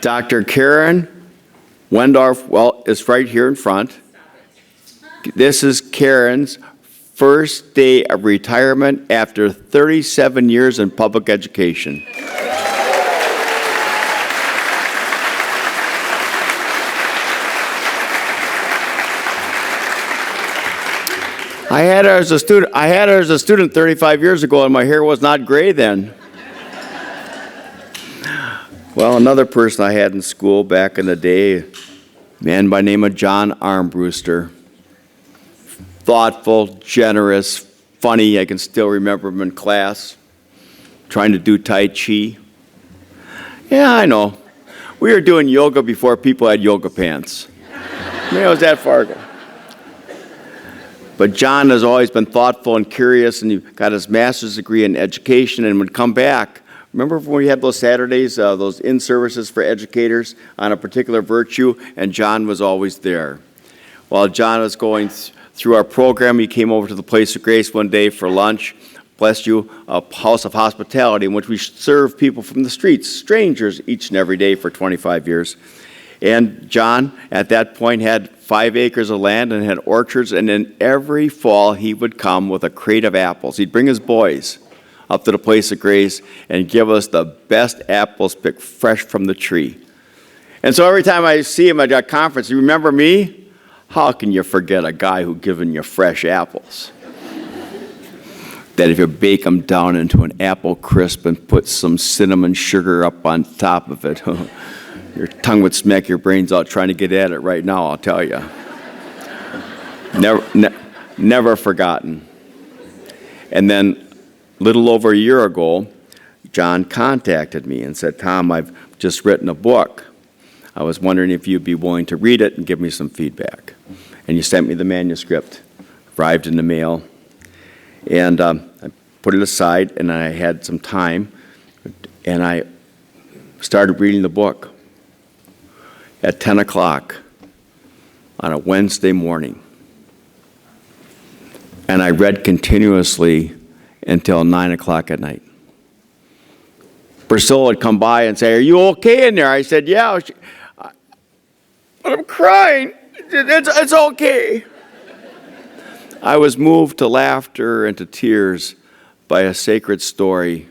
Dr. Karen Wendorf, well, is right here in front. This is Karen's first day of retirement after 37 years in public education. I had her as a student 35 years ago, and my hair was not gray then. Well, another person I had in school back in the day, a man by the name of John Armbruster. Thoughtful, generous, funny. I can still remember him in class, trying to do Tai Chi. Yeah, I know. We were doing yoga before people had yoga pants. It was that far ago. But John has always been thoughtful and curious, and he got his master's degree in education and would come back. Remember when we had those Saturdays, those in-services for educators on a particular virtue, and John was always there. While John was going through our program, he came over to the Place of Grace one day for lunch. Bless you, a house of hospitality in which we serve people from the streets, strangers, each and every day for 25 years. And John, at that point, had 5 acres of land and had orchards, and then every fall he would come with a crate of apples. He'd bring his boys up to the Place of Grace and give us the best apples picked fresh from the tree. And so every time I see him at that conference, you remember me? How can you forget a guy who given you fresh apples? That if you bake them down into an apple crisp and put some cinnamon sugar up on top of it, your tongue would smack your brains out trying to get at it right now, I'll tell you. Never forgotten. And then a little over a year ago, John contacted me and said, Tom, I've just written a book. I was wondering if you'd be willing to read it and give me some feedback. And you sent me the manuscript, arrived in the mail, and I put it aside, and I had some time, and I started reading the book at 10 o'clock on a Wednesday morning. And I read continuously until 9 o'clock at night. Priscilla would come by and say, are you okay in there? I said, yeah. But I'm crying. It's okay. I was moved to laughter and to tears by a sacred story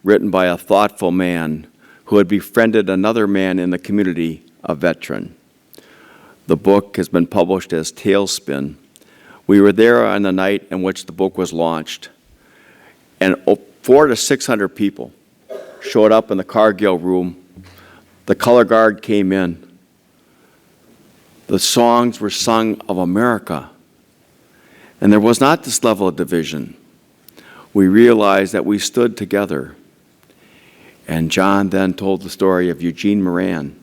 written by a thoughtful man who had befriended another man in the community, a veteran. The book has been published as Tailspin. We were there on the night in which the book was launched, and 400 to 600 people showed up in the Cargill room. The color guard came in. The songs were sung of America. And there was not this level of division. We realized that we stood together. And John then told the story of Eugene Moran,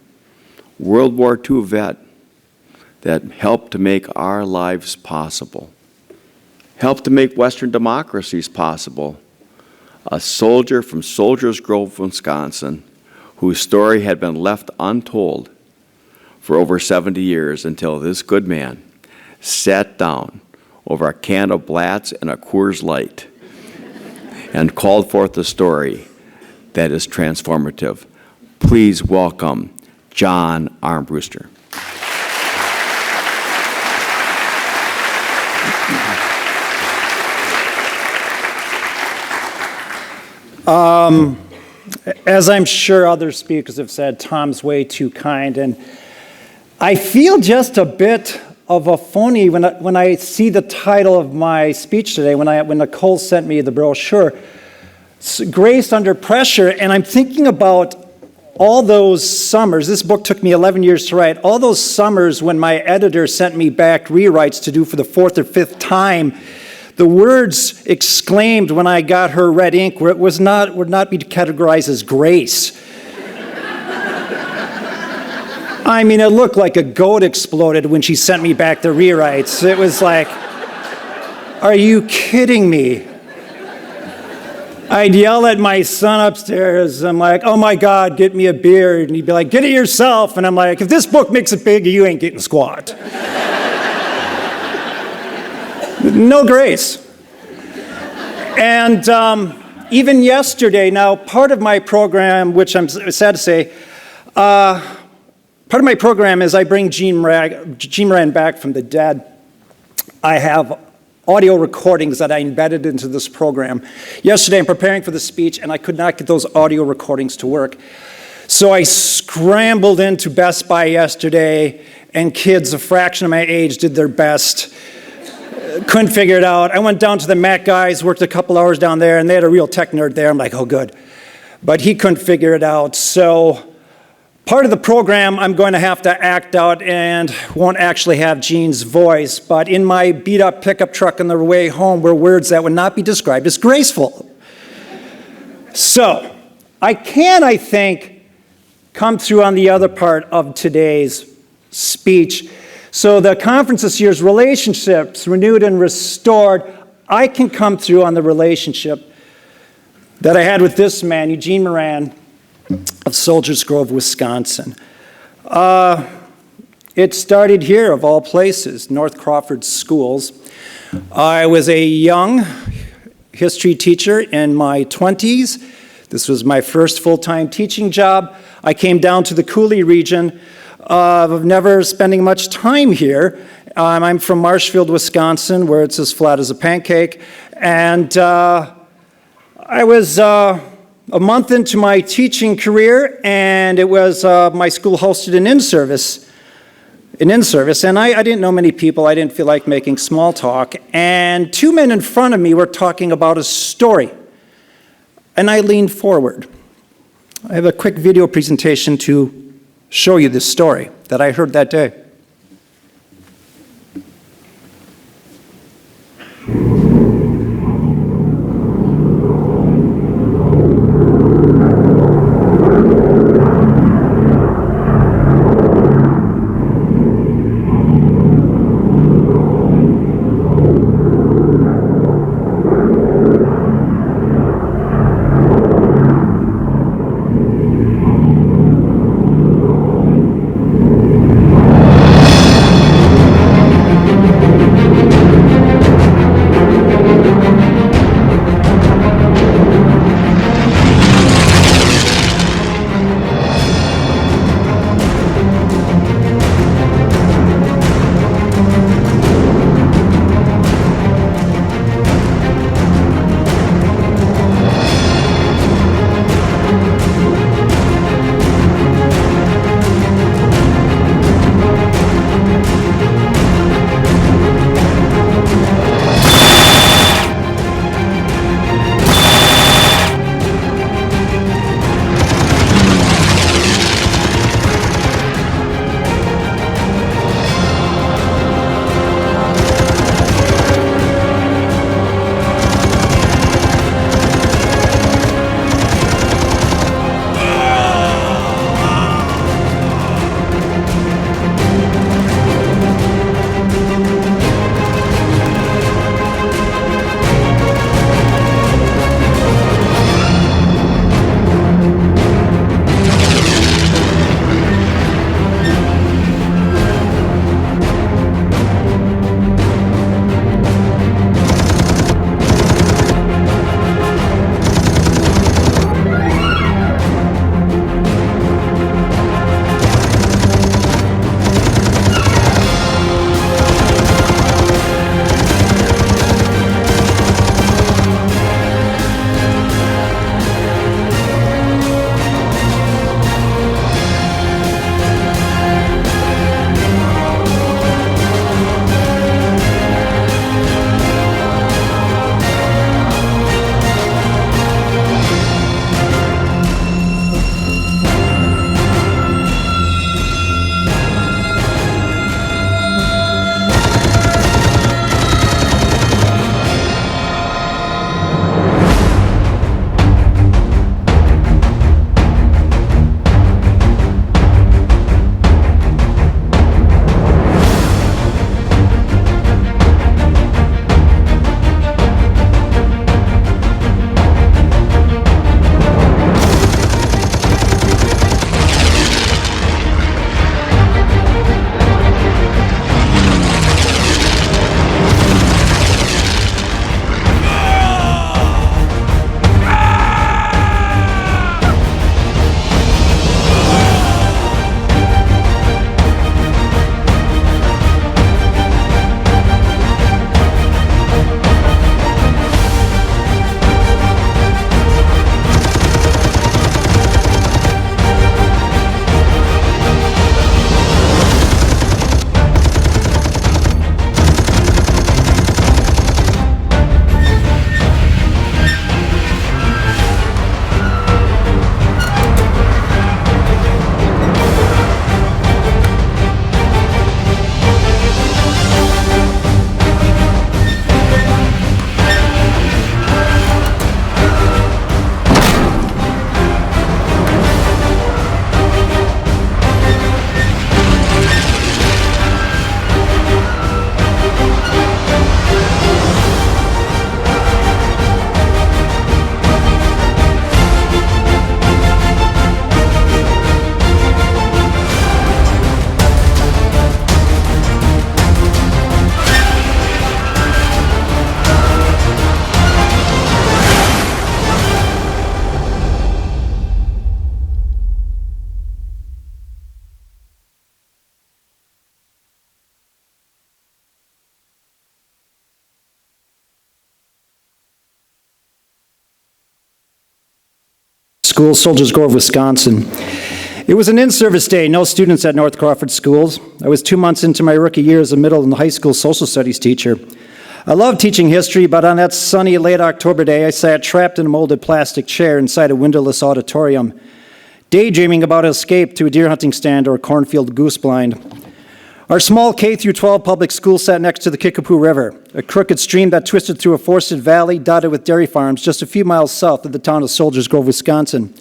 World War II vet that helped to make our lives possible, helped to make Western democracies possible. A soldier from Soldiers Grove, Wisconsin, whose story had been left untold for over 70 years until this good man sat down over a can of Blatz and a Coors Light and called forth a story that is transformative. Please welcome John Armbruster. As I'm sure other speakers have said, Tom's way too kind, and I feel just a bit of a phony when I see the title of my speech today, when Nicole sent me the brochure, Grace Under Pressure, and I'm thinking about all those summers. This book took me 11 years to write. All those summers when my editor sent me back rewrites to do for the 4th or 5th time, the words exclaimed when I got her red ink would not be categorized as grace. I mean, it looked like a goat exploded when she sent me back the rewrites. It was like, are you kidding me? I'd yell at my son upstairs. I'm like, oh my God, get me a beer. And he'd be like, get it yourself. And I'm like, if this book makes it big, you ain't getting squat. No grace. And even yesterday, now part of my program, which I'm sad to say, Part of my program is I bring Gene Moran back from the dead. I have audio recordings that I embedded into this program. Yesterday, I'm preparing for the speech, and I could not get those audio recordings to work. So I scrambled into Best Buy yesterday, and kids a fraction of my age did their best. Couldn't figure it out. I went down to the Mac guys, worked a couple hours down there, and they had a real tech nerd there. I'm like, oh, good. But he couldn't figure it out. So part of the program I'm going to have to act out and won't actually have Gene's voice, but in my beat-up pickup truck on the way home were words that would not be described as graceful. So I think, come through on the other part of today's speech. So the conference this year is Relationships Renewed and Restored. I can come through on the relationship that I had with this man, Eugene Moran, of Soldiers Grove, Wisconsin. It started here, of all places, North Crawford Schools. I was a young history teacher in my 20s. This was my first full-time teaching job. I came down to the Cooley region of never spending much time here. I'm from Marshfield, Wisconsin, where it's as flat as a pancake. And I was a month into my teaching career, and it was my school hosted an in-service, and I didn't know many people. I didn't feel like making small talk, and two men in front of me were talking about a story, and I leaned forward. I have a quick video presentation to show you this story that I heard that day. School, Soldiers Grove, Wisconsin. It was an in-service day, no students at North Crawford schools. I was 2 months into my rookie year as a middle and high school social studies teacher. I loved teaching history, but on that sunny late October day, I sat trapped in a molded plastic chair inside a windowless auditorium, daydreaming about escape to a deer hunting stand or a cornfield goose blind. Our small K-12 public school sat next to the Kickapoo River, a crooked stream that twisted through a forested valley dotted with dairy farms just a few miles south of the town of Soldiers Grove, Wisconsin.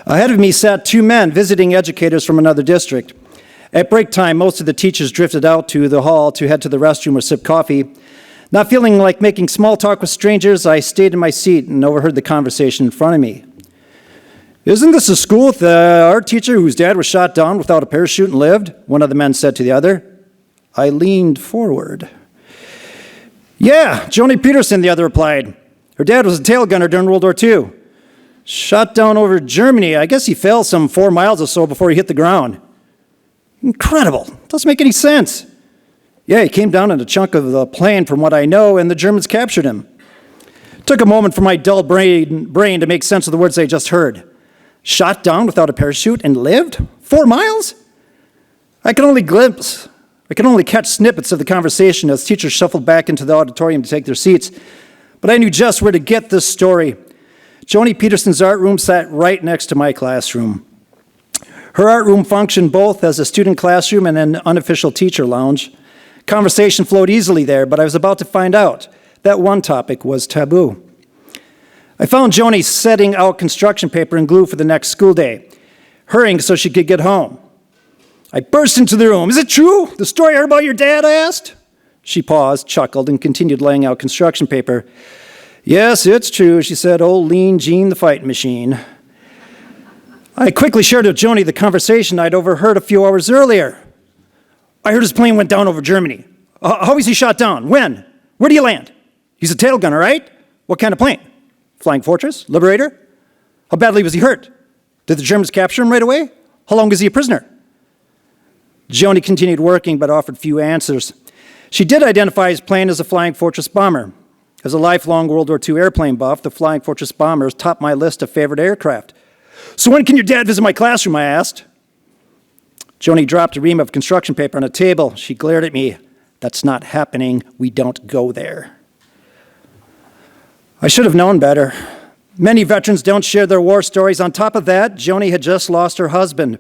Ahead of me sat two men visiting educators from another district. At break time, most of the teachers drifted out to the hall to head to the restroom or sip coffee. Not feeling like making small talk with strangers, I stayed in my seat and overheard the conversation in front of me. "Isn't this a school with the art teacher whose dad was shot down without a parachute and lived?" one of the men said to the other. I leaned forward. "Yeah, Joni Peterson," the other replied. "Her dad was a tail gunner during World War II. Shot down over Germany. I guess he fell some 4 miles or so before he hit the ground." "Incredible. Doesn't make any sense." "Yeah, he came down in a chunk of the plane from what I know, and the Germans captured him." Took a moment for my dull brain to make sense of the words I just heard. Shot down without a parachute and lived? 4 miles? I could only catch snippets of the conversation as teachers shuffled back into the auditorium to take their seats. But I knew just where to get this story. Joni Peterson's art room sat right next to my classroom. Her art room functioned both as a student classroom and an unofficial teacher lounge. Conversation flowed easily there, but I was about to find out that one topic was taboo. I found Joni setting out construction paper and glue for the next school day, hurrying so she could get home. I burst into the room. "Is it true? The story I heard about your dad?" I asked. She paused, chuckled, and continued laying out construction paper. "Yes, it's true," she said. "Old lean Gene the fighting machine." I quickly shared with Joni the conversation I'd overheard a few hours earlier. "I heard his plane went down over Germany. How was he shot down? When? Where did he land? He's a tail gunner, right? What kind of plane? Flying Fortress? Liberator? How badly was he hurt? Did the Germans capture him right away? How long was he a prisoner?" Joni continued working, but offered few answers. She did identify his plane as a Flying Fortress bomber. As a lifelong World War II airplane buff, the Flying Fortress bombers topped my list of favorite aircraft. "So when can your dad visit my classroom?" I asked. Joni dropped a ream of construction paper on a table. She glared at me. "That's not happening. We don't go there." I should have known better. Many veterans don't share their war stories. On top of that, Joni had just lost her husband,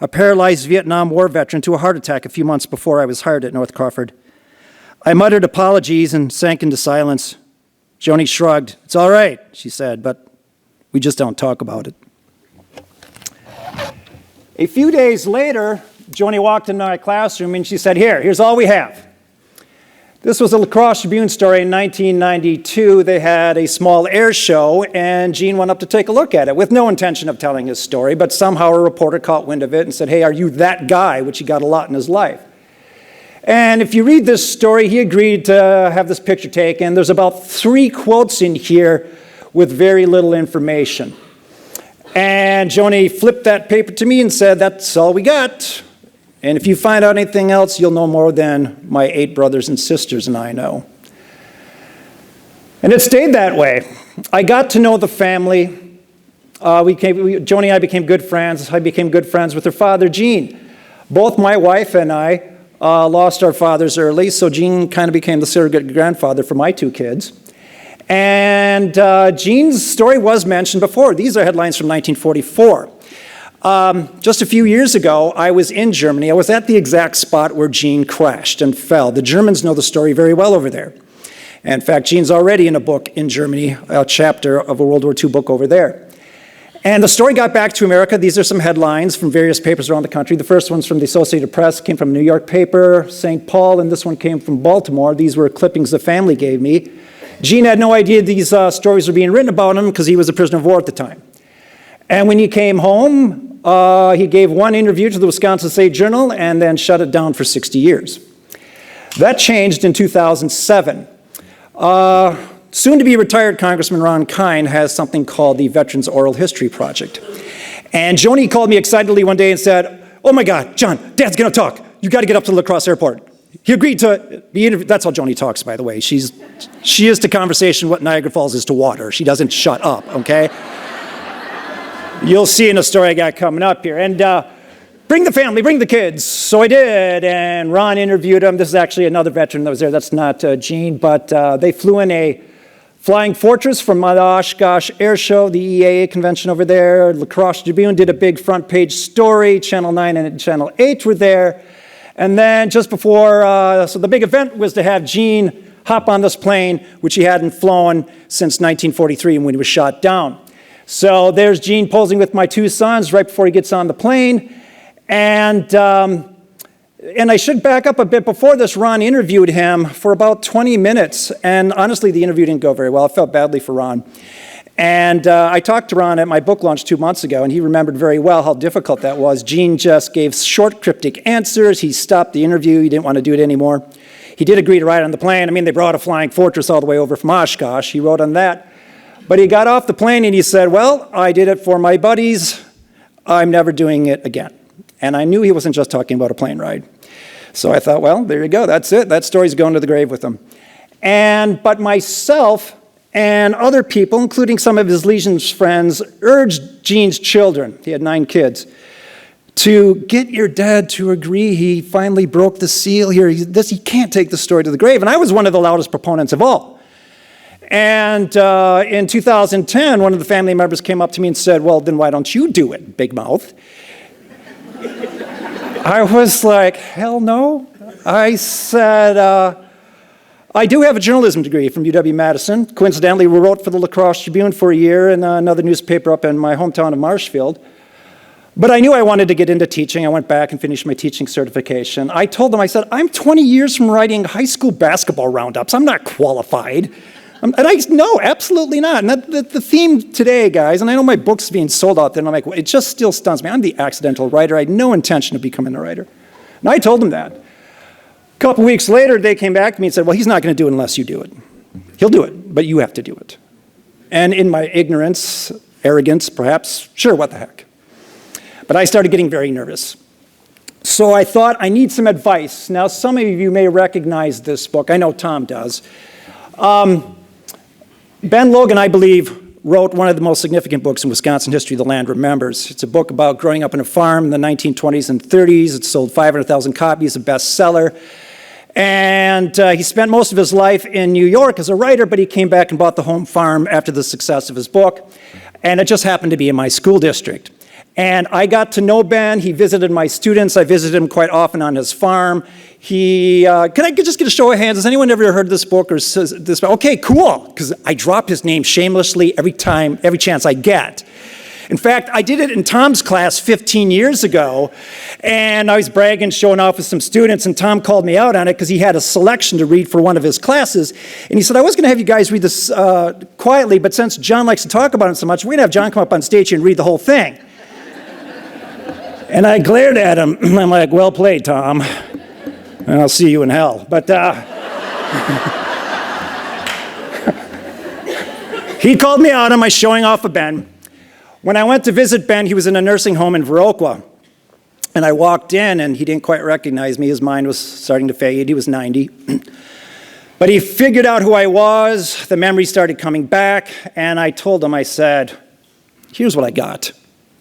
a paralyzed Vietnam War veteran, to a heart attack a few months before I was hired at North Crawford. I muttered apologies and sank into silence. Joni shrugged. "It's all right," she said, "but we just don't talk about it." A few days later, Joni walked into my classroom and she said, here's all we have. This was a La Crosse Tribune story in 1992. They had a small air show, and Gene went up to take a look at it with no intention of telling his story, but somehow a reporter caught wind of it and said, "Hey, are you that guy?" which he got a lot in his life. And if you read this story, he agreed to have this picture taken. There's about 3 quotes in here with very little information. And Joni flipped that paper to me and said, "That's all we got. And if you find out anything else, you'll know more than my 8 brothers and sisters and I know." And it stayed that way. I got to know the family. Joni and I became good friends. I became good friends with her father, Gene. Both my wife and I lost our fathers early, so Gene kind of became the surrogate grandfather for my 2 kids. And Gene's story was mentioned before. These are headlines from 1944. Just a few years ago, I was in Germany. I was at the exact spot where Gene crashed and fell. The Germans know the story very well over there. In fact, Gene's already in a book in Germany, a chapter of a World War II book over there. And the story got back to America. These are some headlines from various papers around the country. The first one's from the Associated Press, came from a New York paper, St. Paul, and this one came from Baltimore. These were clippings the family gave me. Gene had no idea these stories were being written about him because he was a prisoner of war at the time. And when he came home, he gave one interview to the Wisconsin State Journal and then shut it down for 60 years. That changed in 2007. Soon-to-be retired Congressman Ron Kine has something called the Veterans Oral History Project. And Joni called me excitedly one day and said, "Oh my God, John, Dad's gonna talk. You gotta get up to the La Crosse airport." He agreed to be interviewed. That's how Joni talks, by the way. She is to conversation what Niagara Falls is to water. She doesn't shut up, okay? You'll see in the story I got coming up here. And bring the family, bring the kids. So I did, and Ron interviewed him. This is actually another veteran that was there. That's not Gene, but they flew in a Flying Fortress from the Oshkosh Air Show, the EAA convention over there. La Crosse Tribune did a big front page story. Channel 9 and Channel 8 were there. And then just before, so the big event was to have Gene hop on this plane, which he hadn't flown since 1943 when he was shot down. So there's Gene posing with my two sons right before he gets on the plane. And I should back up a bit. Before this, Ron interviewed him for about 20 minutes. And honestly, the interview didn't go very well. I felt badly for Ron. And I talked to Ron at my book launch 2 months ago, and he remembered very well how difficult that was. Gene just gave short, cryptic answers. He stopped the interview. He didn't want to do it anymore. He did agree to ride on the plane. I mean, they brought a Flying Fortress all the way over from Oshkosh. He rode on that. But he got off the plane and he said, well, I did it for my buddies. I'm never doing it again. And I knew he wasn't just talking about a plane ride. So I thought, well, there you go. That's it. That story's going to the grave with him. But myself and other people, including some of his Legion's friends, urged Gene's children, he had 9 kids, to get your dad to agree. He finally broke the seal here. He can't take the story to the grave. And I was one of the loudest proponents of all. And in 2010, one of the family members came up to me and said, well, then why don't you do it, big mouth? I was like, hell no. I said, I do have a journalism degree from UW-Madison. Coincidentally, we wrote for the La Crosse Tribune for a year and another newspaper up in my hometown of Marshfield. But I knew I wanted to get into teaching. I went back and finished my teaching certification. I told them, I said, I'm 20 years from writing high school basketball roundups. I'm not qualified. No, absolutely not. And the theme today, guys, and I know my book's being sold out there, and I'm like, well, it just still stuns me. I'm the accidental writer. I had no intention of becoming a writer. And I told them that. A couple weeks later, they came back to me and said, well, he's not going to do it unless you do it. He'll do it, but you have to do it. And in my ignorance, arrogance, perhaps, sure, what the heck. But I started getting very nervous. So I thought, I need some advice. Now, some of you may recognize this book. I know Tom does. Ben Logan, I believe, wrote one of the most significant books in Wisconsin history, The Land Remembers. It's a book about growing up on a farm in the 1920s and 30s. It sold 500,000 copies, a bestseller. And he spent most of his life in New York as a writer, but he came back and bought the home farm after the success of his book. And it just happened to be in my school district. And I got to know Ben. He visited my students. I visited him quite often on his farm. Can I just get a show of hands? Has anyone ever heard of this book or says this? Okay, cool, because I drop his name shamelessly every chance I get. In fact, I did it in Tom's class 15 years ago, and I was bragging, showing off with some students, and Tom called me out on it because he had a selection to read for one of his classes. And he said, I was going to have you guys read this quietly, but since John likes to talk about it so much, we're going to have John come up on stage and read the whole thing. And I glared at him. I'm like, well played, Tom. And I'll see you in hell. But he called me out on my showing off of Ben. When I went to visit Ben, he was in a nursing home in Viroqua. And I walked in, and he didn't quite recognize me. His mind was starting to fade. He was 90. But he figured out who I was. The memories started coming back. And I told him, I said, here's what I got.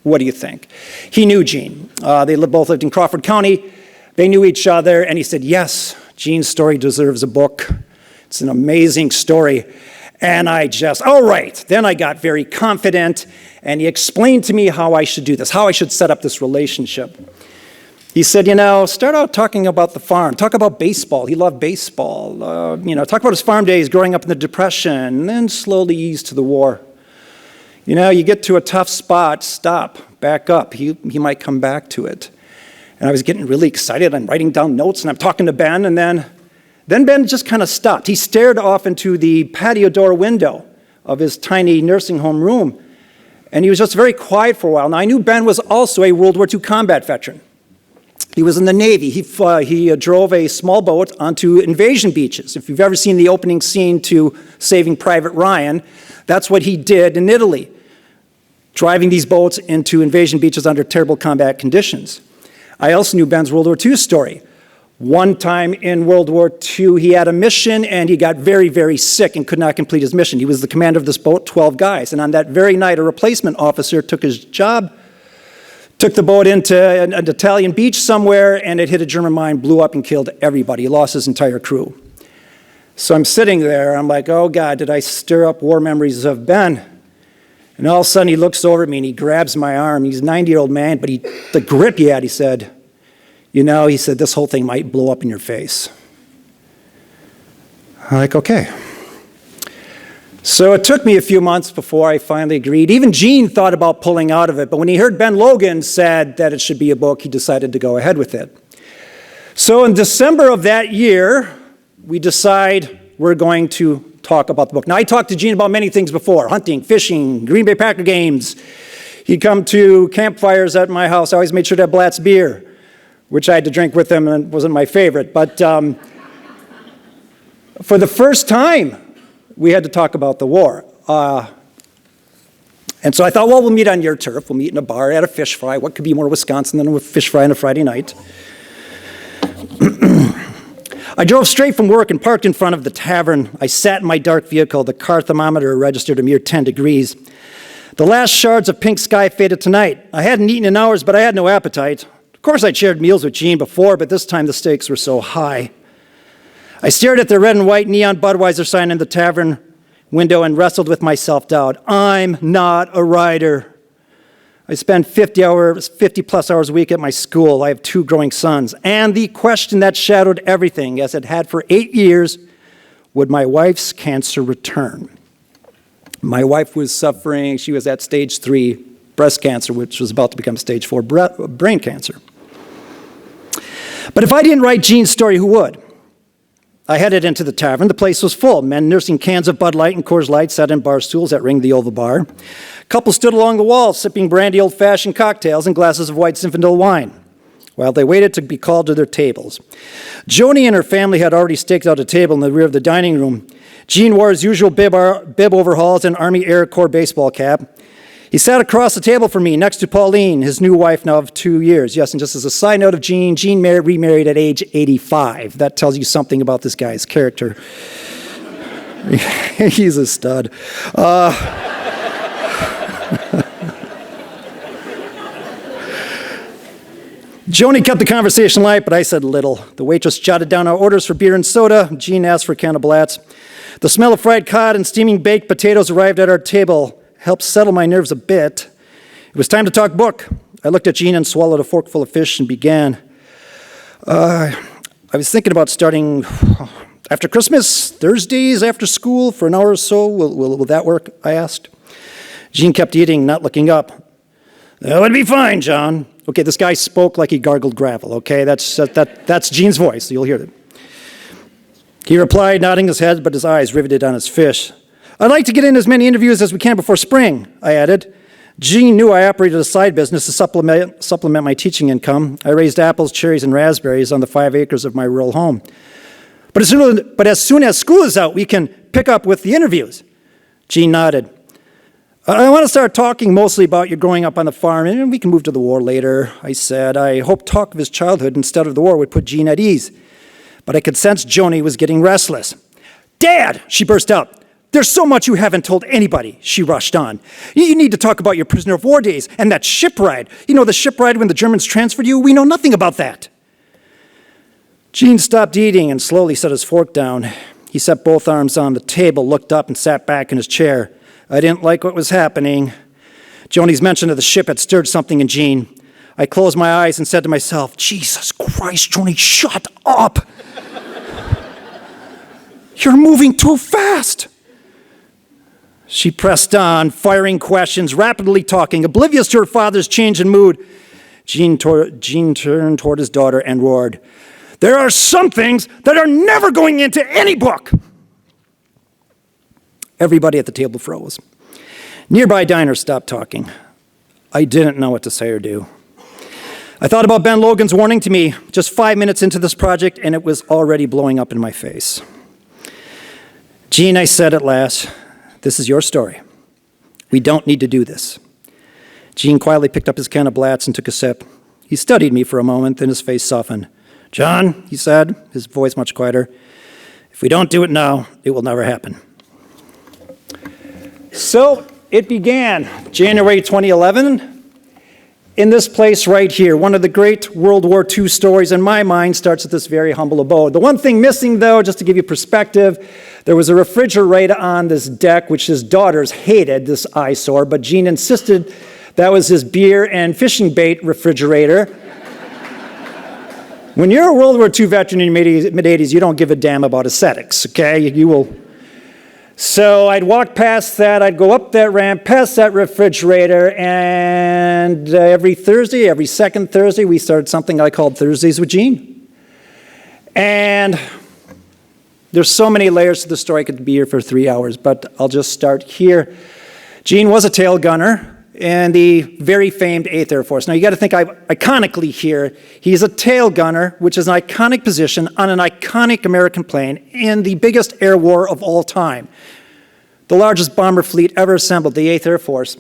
What do you think? He knew Gene. They both lived in Crawford County. They knew each other, and he said, yes, Gene's story deserves a book. It's an amazing story. And all right. Then I got very confident, and he explained to me how I should do this, how I should set up this relationship. He said, start out talking about the farm. Talk about baseball. He loved baseball. Talk about his farm days growing up in the Depression, and then slowly ease to the war. You get to a tough spot, stop, back up. He might come back to it. And I was getting really excited. I'm writing down notes, and I'm talking to Ben, and then Ben just kind of stopped. He stared off into the patio door window of his tiny nursing home room, and he was just very quiet for a while. Now, I knew Ben was also a World War II combat veteran. He was in the Navy. He drove a small boat onto invasion beaches. If you've ever seen the opening scene to Saving Private Ryan, that's what he did in Italy, driving these boats into invasion beaches under terrible combat conditions. I also knew Ben's World War II story. One time in World War II, he had a mission and he got very, very sick and could not complete his mission. He was the commander of this boat, 12 guys. And on that very night, a replacement officer took his job, took the boat into an Italian beach somewhere, and it hit a German mine, blew up and killed everybody. He lost his entire crew. So I'm sitting there, I'm like, oh God, did I stir up war memories of Ben? And all of a sudden he looks over at me and he grabs my arm. He's a 90-year-old man, but the grip he had, he said, you know, he said, this whole thing might blow up in your face. I'm like, okay. So it took me a few months before I finally agreed. Even Gene thought about pulling out of it, but when he heard Ben Logan said that it should be a book, he decided to go ahead with it. So in December of that year, we decide we're going to talk about the book. Now, I talked to Gene about many things before: hunting, fishing, Green Bay Packer games. He'd come to campfires at my house. I always made sure to have Blatt's beer, which I had to drink with him and wasn't my favorite. But for the first time, we had to talk about the war. And so I thought, well, we'll meet on your turf. We'll meet in a bar at a fish fry. What could be more Wisconsin than a fish fry on a Friday night? I drove straight from work and parked in front of the tavern. I sat in my dark vehicle. The car thermometer registered a mere 10 degrees. The last shards of pink sky faded tonight. I hadn't eaten in hours, but I had no appetite. Of course, I'd shared meals with Gene before, but this time the stakes were so high. I stared at the red and white neon Budweiser sign in the tavern window and wrestled with my self-doubt. I'm not a writer. I spend 50-plus hours a week at my school. I have 2 growing sons. And the question that shadowed everything, as it had for 8 years, would my wife's cancer return? My wife was suffering, she was at stage 3 breast cancer, which was about to become stage 4 brain cancer. But if I didn't write Gene's story, who would? I headed into the tavern. The place was full. Men nursing cans of Bud Light and Coors Light sat in bar stools that ringed the oval bar. Couples stood along the wall, sipping brandy old-fashioned cocktails and glasses of white Zinfandel wine, while they waited to be called to their tables. Joni and her family had already staked out a table in the rear of the dining room. Gene wore his usual bib overalls and Army Air Corps baseball cap. He sat across the table from me, next to Pauline, his new wife now of 2 years. Yes, and just as a side note of Gene, remarried at age 85. That tells you something about this guy's character. He's a stud. Joni kept the conversation light, but I said little. The waitress jotted down our orders for beer and soda. Gene asked for a can of Blatz. The smell of fried cod and steaming baked potatoes arrived at our table, helped settle my nerves a bit. It was time to talk book. I looked at Gene and swallowed a forkful of fish and began. I was thinking about starting after Christmas, Thursdays after school for an hour or so. Will that work? I asked. Gene kept eating, not looking up. That would be fine, John. Okay, this guy spoke like he gargled gravel, okay? That's Gene's voice, you'll hear it. He replied, nodding his head, but his eyes riveted on his fish. I'd like to get in as many interviews as we can before spring, I added. Gene knew I operated a side business to supplement my teaching income. I raised apples, cherries, and raspberries on the 5 acres of my rural home. But as soon as school is out, we can pick up with the interviews. Gene nodded. I want to start talking mostly about your growing up on the farm, and we can move to the war later, I said. I hoped talk of his childhood instead of the war would put Gene at ease. But I could sense Joni was getting restless. Dad, she burst out. There's so much you haven't told anybody, she rushed on. You need to talk about your prisoner of war days and that ship ride. You know, the ship ride when the Germans transferred you? We know nothing about that. Gene stopped eating and slowly set his fork down. He set both arms on the table, looked up, and sat back in his chair. I didn't like what was happening. Joni's mention of the ship had stirred something in Gene. I closed my eyes and said to myself, Jesus Christ, Joni, shut up. You're moving too fast. She pressed on, firing questions, rapidly talking, oblivious to her father's change in mood. Gene turned toward his daughter and roared, there are some things that are never going into any book. Everybody at the table froze. Nearby diners stopped talking. I didn't know what to say or do. I thought about Ben Logan's warning to me just 5 minutes into this project, and it was already blowing up in my face. Gene, I said at last, this is your story. We don't need to do this. Gene quietly picked up his can of Blatz and took a sip. He studied me for a moment, then his face softened. "John," he said, his voice much quieter, "if we don't do it now, it will never happen." So it began January 2011 in this place right here. One of the great World War II stories in my mind starts at this very humble abode. The one thing missing, though, just to give you perspective, there was a refrigerator on this deck, which his daughters hated, this eyesore, but Gene insisted that was his beer and fishing bait refrigerator. When you're a World War II veteran in your mid-80s, you don't give a damn about aesthetics, okay? You will. So I'd walk past that, I'd go up that ramp, past that refrigerator, and every Thursday, every second Thursday, we started something I called Thursdays with Gene. And there's so many layers to the story, I could be here for 3 hours, but I'll just start here. Gene was a tail gunner in the very famed 8th Air Force. Now you got to think iconically here, he's a tail gunner, which is an iconic position on an iconic American plane in the biggest air war of all time. The largest bomber fleet ever assembled, the 8th Air Force.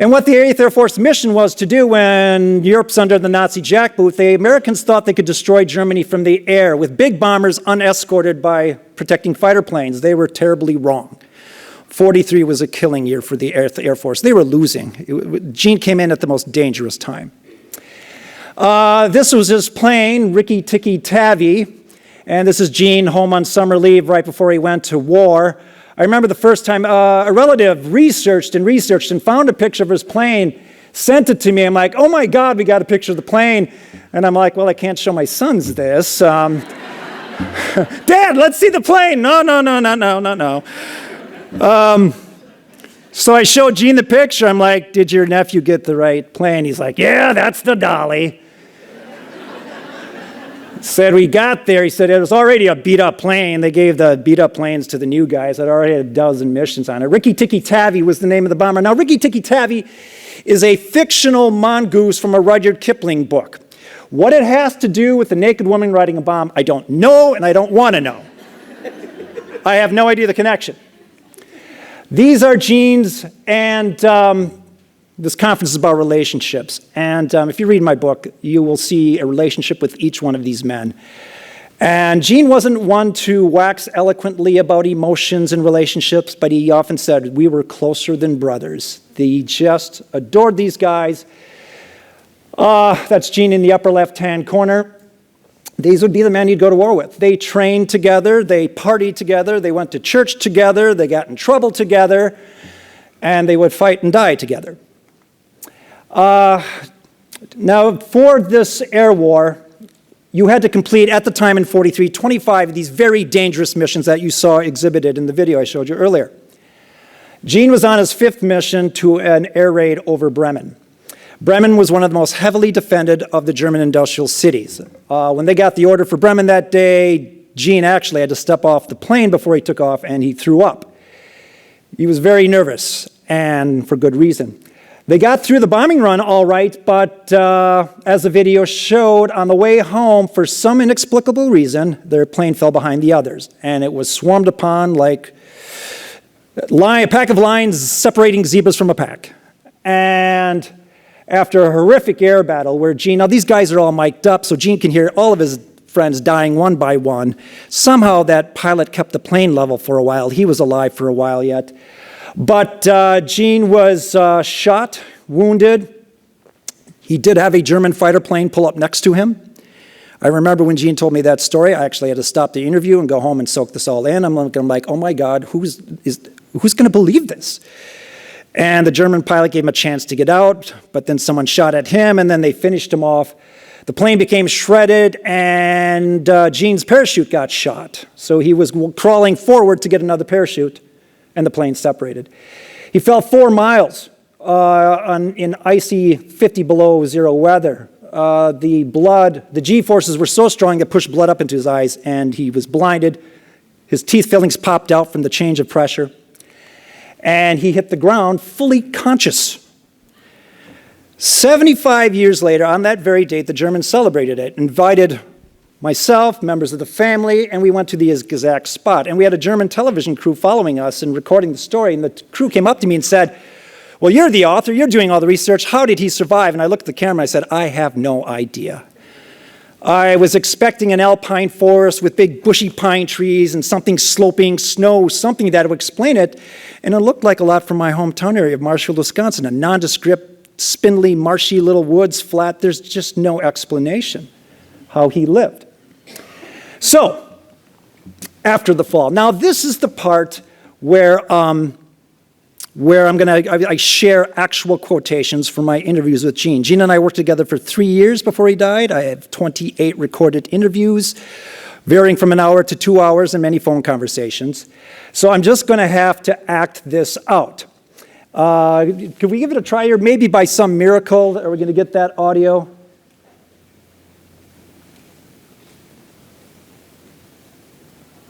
And what the 8th Air Force mission was to do when Europe's under the Nazi jackboot, the Americans thought they could destroy Germany from the air with big bombers unescorted by protecting fighter planes. They were terribly wrong. 43 was a killing year for the Air Force. They were losing. Gene came in at the most dangerous time. This was his plane, Ricky Tikki Tavi, and this is Gene home on summer leave right before he went to war. I remember the first time a relative researched and found a picture of his plane, sent it to me. I'm like, "Oh my God, we got a picture of the plane." And I'm like, "Well, I can't show my sons this." "Dad, let's see the plane." No. So I showed Gene the picture. I'm like, "Did your nephew get the right plane?" He's like, "Yeah, that's the Dolly." Said we got there, he said it was already a beat-up plane. They gave the beat-up planes to the new guys that already had a dozen missions on it. Ricky Tikki Tavi was the name of the bomber. Now, Ricky Tikki Tavi is a fictional mongoose from a Rudyard Kipling book. What it has to do with a naked woman riding a bomb, I don't know, and I don't want to know. I have no idea the connection. These are Gene's, and this conference is about relationships. And if you read my book, you will see a relationship with each one of these men. And Gene wasn't one to wax eloquently about emotions and relationships, but he often said, we were closer than brothers. He just adored these guys. That's Gene in the upper left-hand corner. These would be the men he'd go to war with. They trained together, they partied together, they went to church together, they got in trouble together, and they would fight and die together. Now, for this air war, you had to complete, at the time in 43, 25 of these very dangerous missions that you saw exhibited in the video I showed you earlier. Gene was on his 5th mission to an air raid over Bremen. Bremen was one of the most heavily defended of the German industrial cities. When they got the order for Bremen that day, Gene actually had to step off the plane before he took off, and he threw up. He was very nervous, and for good reason. They got through the bombing run all right, but as the video showed, on the way home, for some inexplicable reason, their plane fell behind the others, and it was swarmed upon like a pack of lions separating zebras from a pack. And after a horrific air battle where Gene, now these guys are all mic'd up, so Gene can hear all of his friends dying one by one. Somehow that pilot kept the plane level for a while. He was alive for a while yet. But Gene was shot, wounded. He did have a German fighter plane pull up next to him. I remember when Gene told me that story, I actually had to stop the interview and go home and soak this all in. I'm like, oh my God, who's going to believe this? And the German pilot gave him a chance to get out, but then someone shot at him, and then they finished him off. The plane became shredded, and Gene's parachute got shot. So he was crawling forward to get another parachute, and the plane separated. He fell 4 miles in icy 50 below zero weather. The G-forces were so strong that pushed blood up into his eyes, and he was blinded. His teeth fillings popped out from the change of pressure. And he hit the ground fully conscious. 75 years later, on that very date, the Germans celebrated it, invited myself, members of the family, and we went to the exact spot. And we had a German television crew following us and recording the story, and the crew came up to me and said, well, you're the author, you're doing all the research, how did he survive? And I looked at the camera and I said, I have no idea. I was expecting an alpine forest with big bushy pine trees and something sloping, snow, something that would explain it. And it looked like a lot from my hometown area of Marshfield, Wisconsin, a nondescript, spindly, marshy little woods, flat. There's just no explanation how he lived. So, after the fall. Now, this is the part where I share actual quotations from my interviews with Gene. Gene and I worked together for 3 years before he died. I have 28 recorded interviews, varying from an hour to 2 hours, and many phone conversations. So I'm just going to have to act this out. Could we give it a try here? Maybe by some miracle, are we going to get that audio?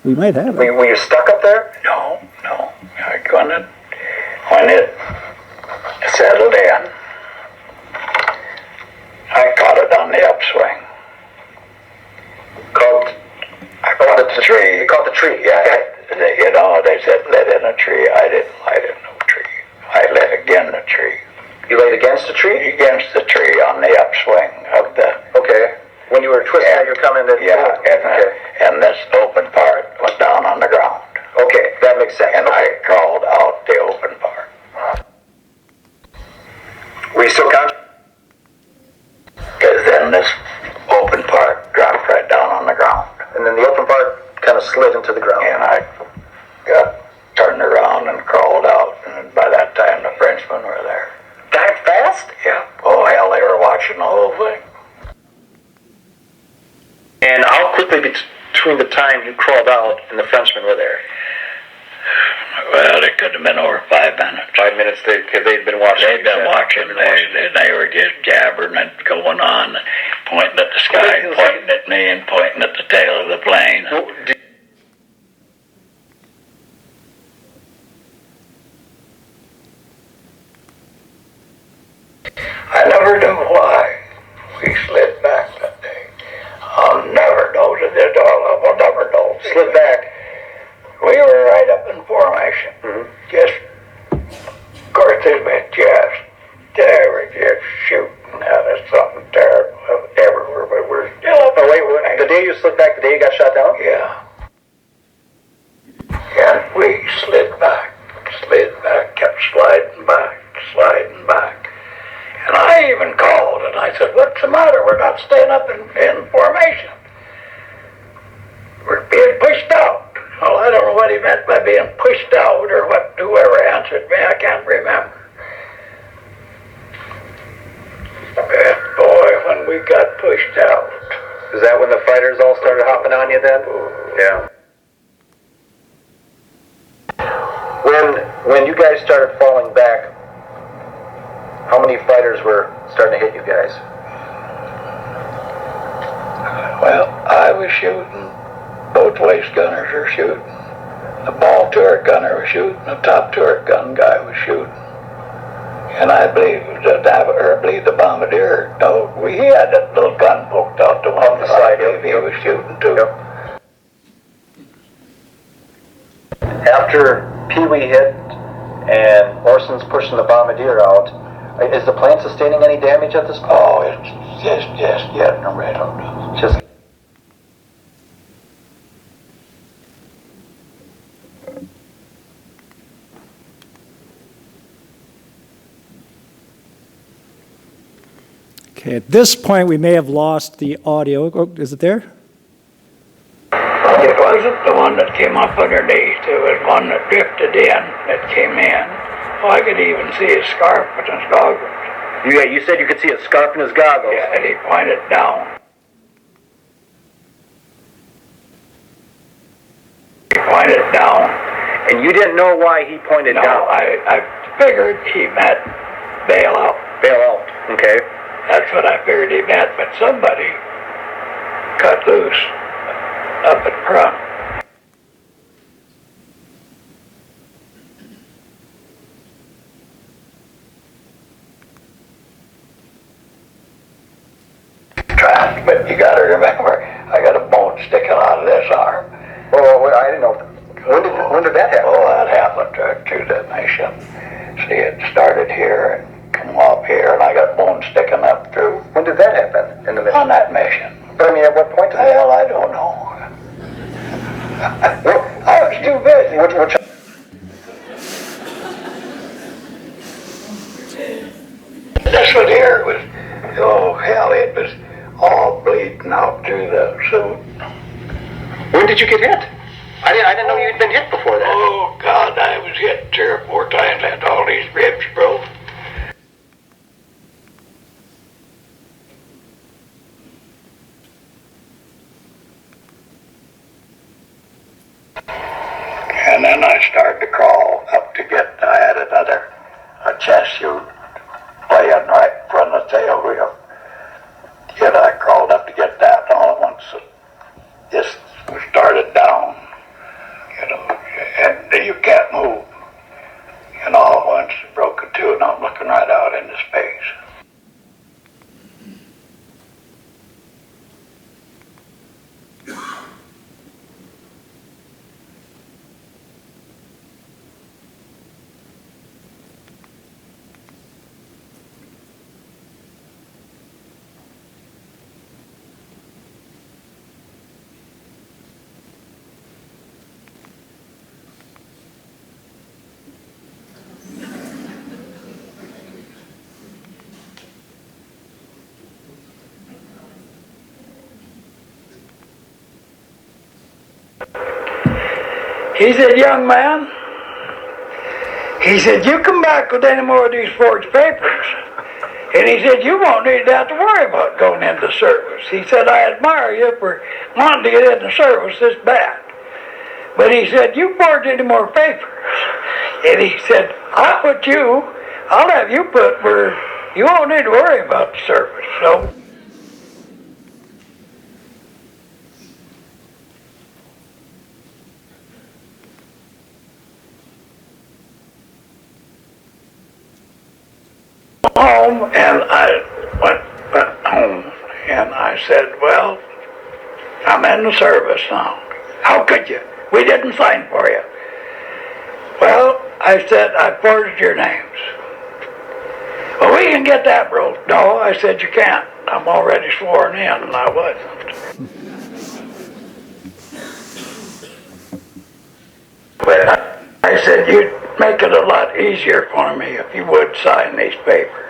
We might have it. Were you stuck up there? No. I couldn't. When it settled in, I caught it on the upswing. I caught the tree. You caught the tree, yeah. They said let in a tree. I didn't light in no tree. I lit again the tree. You laid against the tree? Against the tree on the upswing of the... Okay. When you were twisting, you're coming in. Yeah, and this open part was down on the ground. Okay, that makes sense. And I crawled out the open part. Were you still conscious? Because then this open part dropped right down on the ground. And then the open part kind of slid into the ground. And I got turned around and crawled out. And by that time, the Frenchmen were there. That fast? Yeah. Oh, hell, they were watching the whole thing. And how quickly between the time you crawled out and the Frenchmen were there? Well, it could have been over 5 minutes. 5 minutes, because they'd been watching. They'd been watching. They were just jabbering and going on, pointing at the sky, pointing at me, and pointing at the tail of the plane. I never knew why we slid back that day. I'll never know to this all. I will never know. Slid back. We were right up in formation. Mm-hmm. Just, of course, they were just shooting at us something terrible everywhere, but we're still up. Oh, wait, the day you slid back, the day you got shot down? Yeah. And we slid back, kept sliding back. And I even called and I said, what's the matter? We're not staying up in formation. We're being pushed out. Well, I don't know what he meant by being pushed out or what. Whoever answered me, I can't remember. And boy, when we got pushed out. Is that when the fighters all started hopping on you then? Yeah. When you guys started falling back, how many fighters were starting to hit you guys? Well, I was shooting. Both waist gunners were shooting. The ball turret gunner was shooting. The top turret gun guy was shooting. And I believe the bombardier. No, he had that little gun poked out to one side. He was shooting too. Yep. After Pee Wee hit and Orson's pushing the bombardier out, is the plane sustaining any damage at this point? Oh, it's just getting rid of it. Just. Okay, at this point, we may have lost the audio. Oh, is it there? It wasn't the one that came up underneath. It was one that drifted in, that came in. Oh, I could even see his scarf with his goggles. Yeah, you said you could see a scarf in his goggles. Yeah, and he pointed down. He pointed down. And you didn't know why he pointed No, down? I figured he meant bail out. Bail out. Okay. That's what I figured he meant, but somebody cut loose up in front. But you gotta remember, I got a bone sticking out of this arm. Oh, well, I didn't know. When did that happen? Oh, that happened through the mission. See, it started here and come up here, and I got bone sticking up through. When did that happen in the mission? On that mission. But I mean, through the suit. When did you get hit? I didn't know you'd been hit before that. Oh, God, I was hit 3 or 4 times. Had all these ribs broke. And then I started to crawl up to get, I had a chest chute laying right in front of the tail wheel. Yet I crawled up to get that, and all at once it just started down, and you can't move. And all at once it broke in two, and I'm looking right out into space. He said, young man, he said, you come back with any more of these forged papers. And he said, you won't need to have to worry about going into service. He said, I admire you for wanting to get into service this bad. But he said, you forged any more papers. And he said, I'll have you put where you won't need to worry about the service. So. Home, and I went home, and I said, well, I'm in the service now. How could you? We didn't sign for you. Well, I said, I forged your names. Well, we can get that broke. No, I said, you can't. I'm already sworn in, and I wasn't. But I said, you'd make it a lot easier for me if you would sign these papers,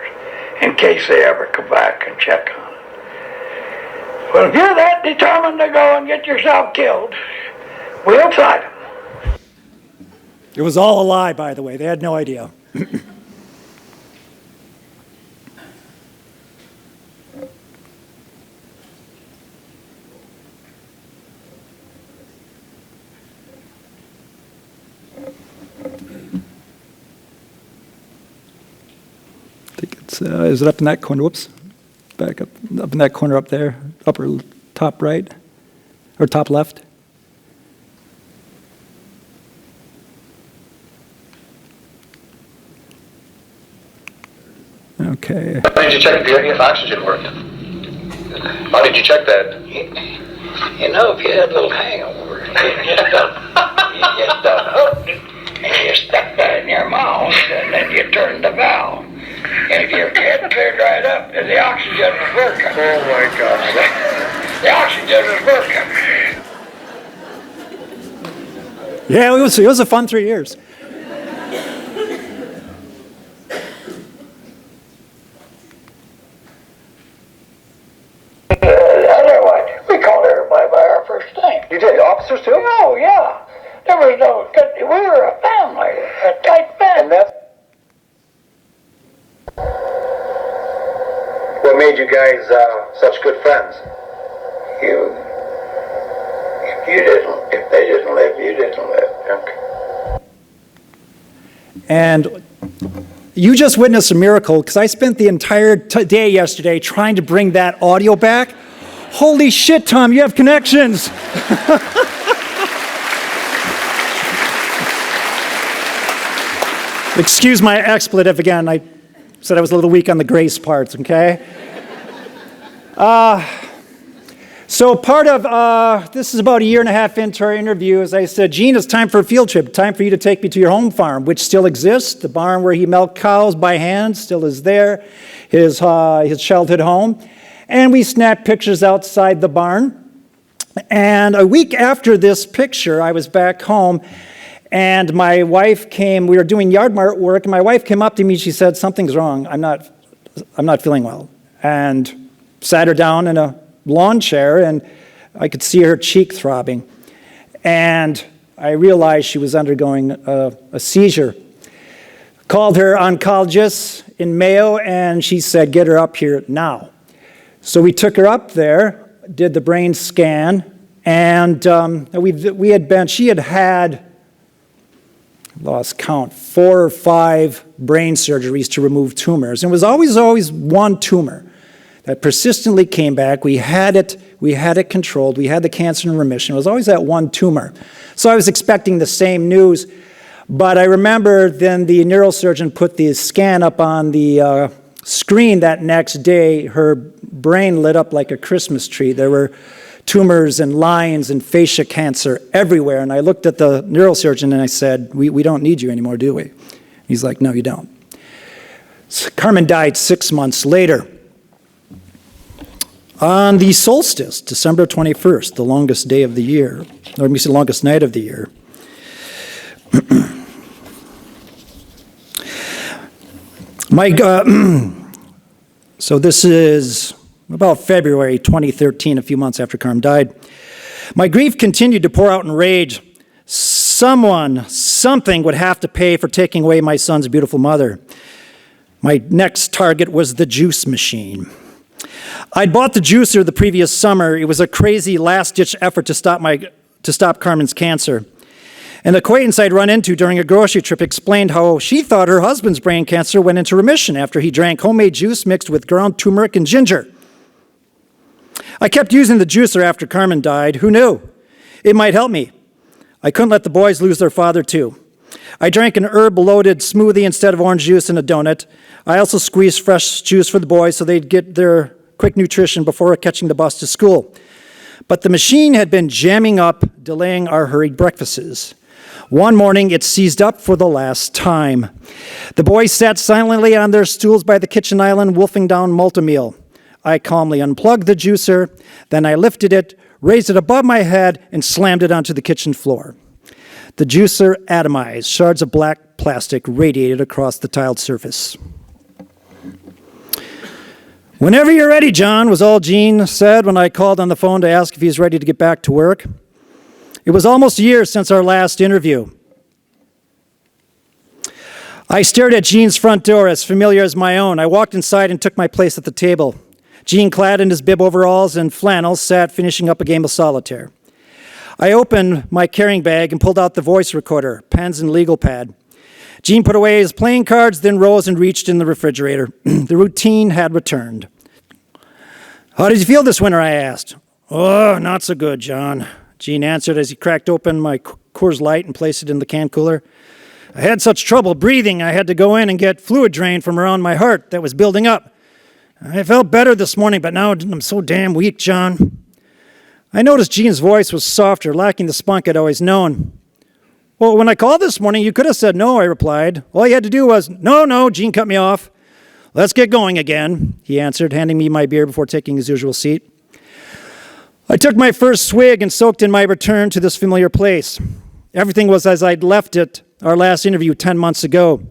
in case they ever come back and check on it. Well, if you're that determined to go and get yourself killed, we'll sign them. It was all a lie, by the way. They had no idea. Is it up in that corner? Whoops. Back up in that corner up there. Upper top right. Or top left. Okay. How did you check if oxygen worked? How did you check that? You know, if you had a little hangover, you just hooked it, and you stuck that in your mouth, and then you turned the valve. And if your head cleared right up, and the oxygen was working. Oh my gosh. The oxygen was working. Yeah, it was a fun 3 years. Otherwise, we called everybody by our first name. You did? Officers too? Oh, yeah. There was no, we were a family, a tight family. And that's what made you guys such good friends. If they didn't live, you didn't live. Okay. And you just witnessed a miracle, because I spent the entire day yesterday trying to bring that audio back. Holy shit, Tom, you have connections. Excuse my expletive again. I said I was a little weak on the grace parts, okay? So part of, this is about a year and a half into our interview, as I said, Gene, it's time for a field trip. Time for you to take me to your home farm, which still exists. The barn where he milked cows by hand still is there, his childhood home. And we snapped pictures outside the barn. And a week after this picture, I was back home, and my wife came, we were doing yard work, and my wife came up to me, she said, something's wrong, I'm not feeling well. And sat her down in a lawn chair, and I could see her cheek throbbing. And I realized she was undergoing a seizure. Called her oncologist in Mayo, and she said, get her up here now. So we took her up there, did the brain scan, and she had lost count, 4 or 5 brain surgeries to remove tumors. And it was always one tumor that persistently came back. We had it controlled. We had the cancer in remission. It was always that one tumor. So I was expecting the same news. But I remember then the neurosurgeon put the scan up on the screen that next day. Her brain lit up like a Christmas tree. There were tumors and lines and fascia cancer everywhere. And I looked at the neurosurgeon and I said, we don't need you anymore, do we? He's like, no, you don't. So Carmen died 6 months later. On the solstice, December 21st, the longest day of the year, or let me say longest night of the year. So this is about February 2013, a few months after Carmen died. My grief continued to pour out in rage. Something would have to pay for taking away my son's beautiful mother. My next target was the juice machine. I'd bought the juicer the previous summer. It was a crazy last-ditch effort to stop Carmen's cancer. An acquaintance I'd run into during a grocery trip explained how she thought her husband's brain cancer went into remission after he drank homemade juice mixed with ground turmeric and ginger. I kept using the juicer after Carmen died. Who knew? It might help me. I couldn't let the boys lose their father, too. I drank an herb-loaded smoothie instead of orange juice and a donut. I also squeezed fresh juice for the boys so they'd get their quick nutrition before catching the bus to school. But the machine had been jamming up, delaying our hurried breakfasts. One morning, it seized up for the last time. The boys sat silently on their stools by the kitchen island, wolfing down Multimeal. I calmly unplugged the juicer, then I lifted it, raised it above my head, and slammed it onto the kitchen floor. The juicer atomized. Shards of black plastic radiated across the tiled surface. Whenever you're ready, John, was all Gene said when I called on the phone to ask if he was ready to get back to work. It was almost a year since our last interview. I stared at Gene's front door, as familiar as my own. I walked inside and took my place at the table. Gene, clad in his bib overalls and flannels, sat finishing up a game of solitaire. I opened my carrying bag and pulled out the voice recorder, pens and legal pad. Gene put away his playing cards, then rose and reached in the refrigerator. The routine had returned. How did you feel this winter, I asked. Oh, not so good, John, Gene answered as he cracked open my Coors Light and placed it in the can cooler. I had such trouble breathing, I had to go in and get fluid drained from around my heart that was building up. I felt better this morning, but now I'm so damn weak, John. I noticed Gene's voice was softer, lacking the spunk I'd always known. Well, when I called this morning, you could have said no, I replied. All you had to do was, no, Gene cut me off. Let's get going again, he answered, handing me my beer before taking his usual seat. I took my first swig and soaked in my return to this familiar place. Everything was as I'd left it our last interview 10 months ago.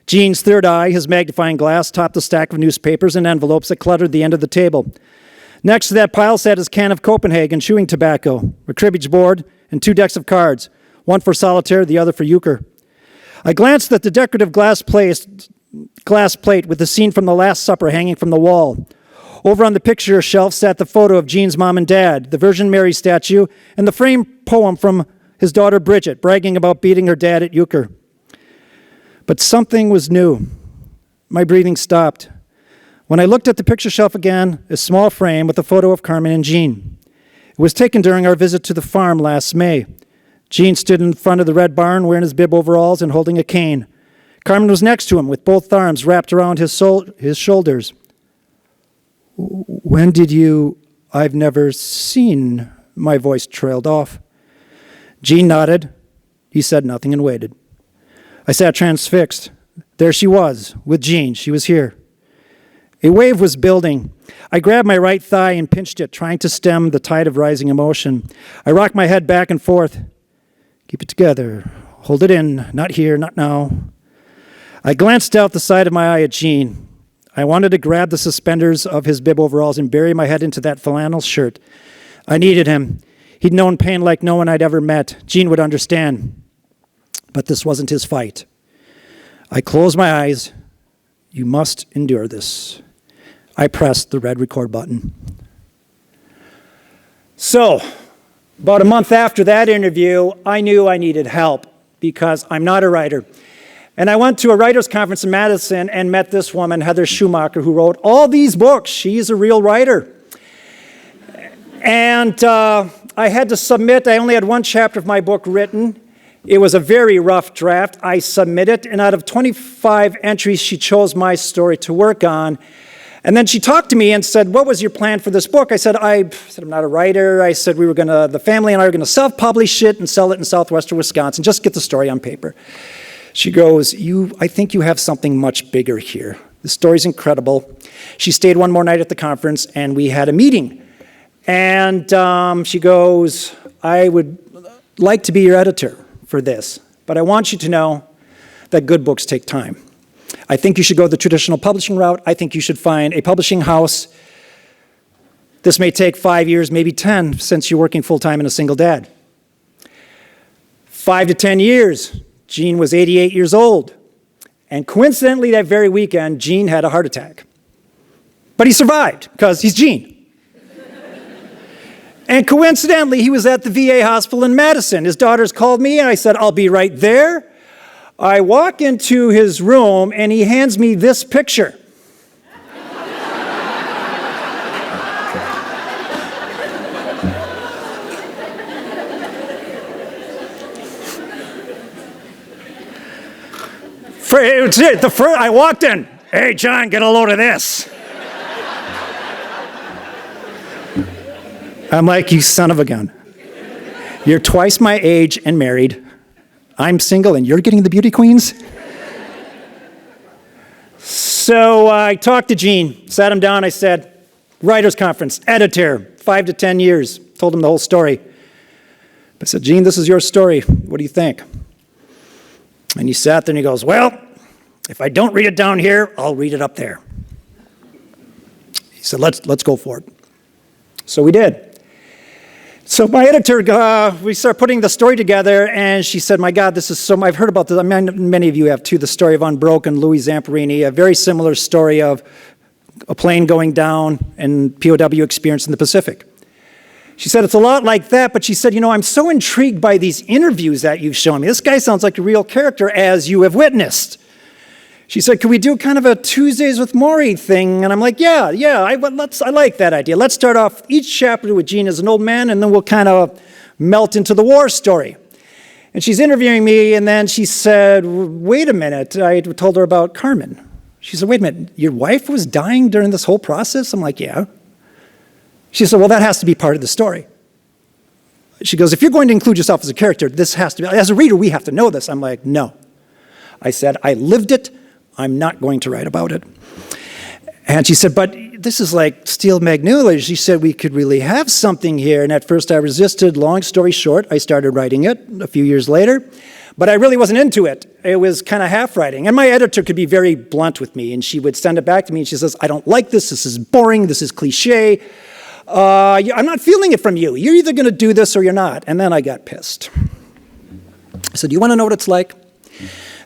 Gene's third eye, his magnifying glass, topped the stack of newspapers and envelopes that cluttered the end of the table. Next to that pile sat his can of Copenhagen chewing tobacco, a cribbage board, and 2 decks of cards, one for solitaire, the other for euchre. I glanced at the decorative glass plate with the scene from the Last Supper hanging from the wall. Over on the picture shelf sat the photo of Gene's mom and dad, the Virgin Mary statue, and the framed poem from his daughter Bridget, bragging about beating her dad at euchre. But something was new. My breathing stopped. When I looked at the picture shelf again, a small frame with a photo of Carmen and Gene. It was taken during our visit to the farm last May. Gene stood in front of the red barn wearing his bib overalls and holding a cane. Carmen was next to him with both arms wrapped around his shoulders. When did you... I've never seen... My voice trailed off. Gene nodded. He said nothing and waited. I sat transfixed. There she was, with Gene. She was here. A wave was building. I grabbed my right thigh and pinched it, trying to stem the tide of rising emotion. I rocked my head back and forth. Keep it together. Hold it in. Not here, not now. I glanced out the side of my eye at Gene. I wanted to grab the suspenders of his bib overalls and bury my head into that flannel shirt. I needed him. He'd known pain like no one I'd ever met. Gene would understand. But this wasn't his fight. I closed my eyes. You must endure this. I pressed the red record button. So, about a month after that interview, I knew I needed help because I'm not a writer. And I went to a writers' conference in Madison and met this woman, Heather Schumacher, who wrote all these books. She's a real writer. And I had to submit. I only had one chapter of my book written. It was a very rough draft. I submitted, and out of 25 entries, she chose my story to work on. And then she talked to me and said, "What was your plan for this book?" I said, I'm not a writer. I said, the family and I are going to self-publish it and sell it in southwestern Wisconsin, just get the story on paper. She goes, I think you have something much bigger here. The story's incredible. She stayed one more night at the conference, and we had a meeting. And she goes, I would like to be your editor for this, but I want you to know that good books take time. I think you should go the traditional publishing route. I think you should find a publishing house. This may take 5 years, maybe 10, since you're working full-time and a single dad. 5 to 10 years, Gene was 88 years old. And coincidentally, that very weekend, Gene had a heart attack. But he survived, because he's Gene. And coincidentally, he was at the VA hospital in Madison. His daughters called me, and I said, I'll be right there. I walk into his room, and he hands me this picture. I walked in. Hey, John, get a load of this. I'm like, you son of a gun. You're twice my age and married. I'm single and you're getting the beauty queens? So I talked to Gene, sat him down. I said, writer's conference, editor, 5 to 10 years. Told him the whole story. I said, Gene, this is your story. What do you think? And he sat there and he goes, well, if I don't read it down here, I'll read it up there. He said, let's go for it. So we did. So my editor, we started putting the story together, and she said, my God, this is so, I've heard about this, many of you have too, the story of Unbroken, Louis Zamperini, a very similar story of a plane going down and POW experience in the Pacific. She said, it's a lot like that, but she said, I'm so intrigued by these interviews that you've shown me. This guy sounds like a real character, as you have witnessed. She said, could we do kind of a Tuesdays with Maury thing? And I'm like, yeah, I like that idea. Let's start off each chapter with Gene as an old man, and then we'll kind of melt into the war story. And she's interviewing me, and then she said, wait a minute. I told her about Carmen. She said, wait a minute, your wife was dying during this whole process? I'm like, yeah. She said, well, that has to be part of the story. She goes, if you're going to include yourself as a character, this has to be, as a reader, we have to know this. I'm like, no. I said, I lived it. I'm not going to write about it. And she said, but this is like Steel Magnolias. She said, we could really have something here. And at first I resisted. Long story short, I started writing it a few years later. But I really wasn't into it. It was kind of half writing. And my editor could be very blunt with me. And she would send it back to me. And she says, I don't like this. This is boring. This is cliche. I'm not feeling it from you. You're either going to do this or you're not. And then I got pissed. I said, do you want to know what it's like?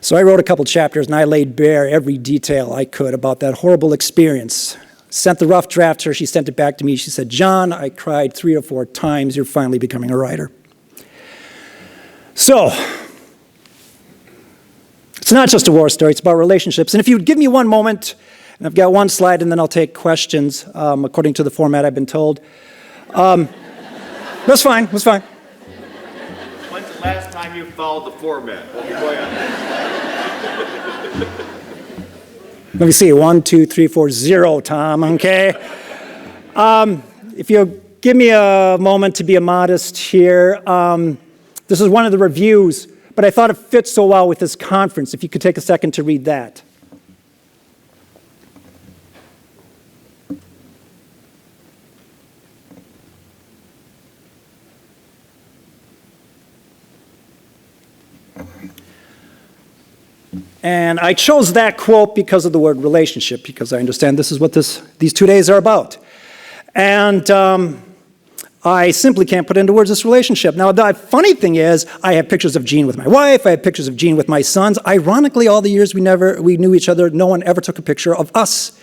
So I wrote a couple chapters, and I laid bare every detail I could about that horrible experience. Sent the rough draft to her. She sent it back to me. She said, John, I cried 3 or 4 times. You're finally becoming a writer. So it's not just a war story. It's about relationships. And if you would give me one moment, and I've got one slide, and then I'll take questions according to the format I've been told. That's fine. That's fine. When's the last time you followed the format? Let me see, 1, 2, 3, 4, 0, Tom, okay? If you'll give me a moment to be immodest here, this is one of the reviews, but I thought it fits so well with this conference, if you could take a second to read that. And I chose that quote because of the word relationship, because I understand this is what these 2 days are about. And I simply can't put into words this relationship. Now, the funny thing is, I have pictures of Gene with my wife, I have pictures of Gene with my sons. Ironically, all the years we knew each other, no one ever took a picture of us.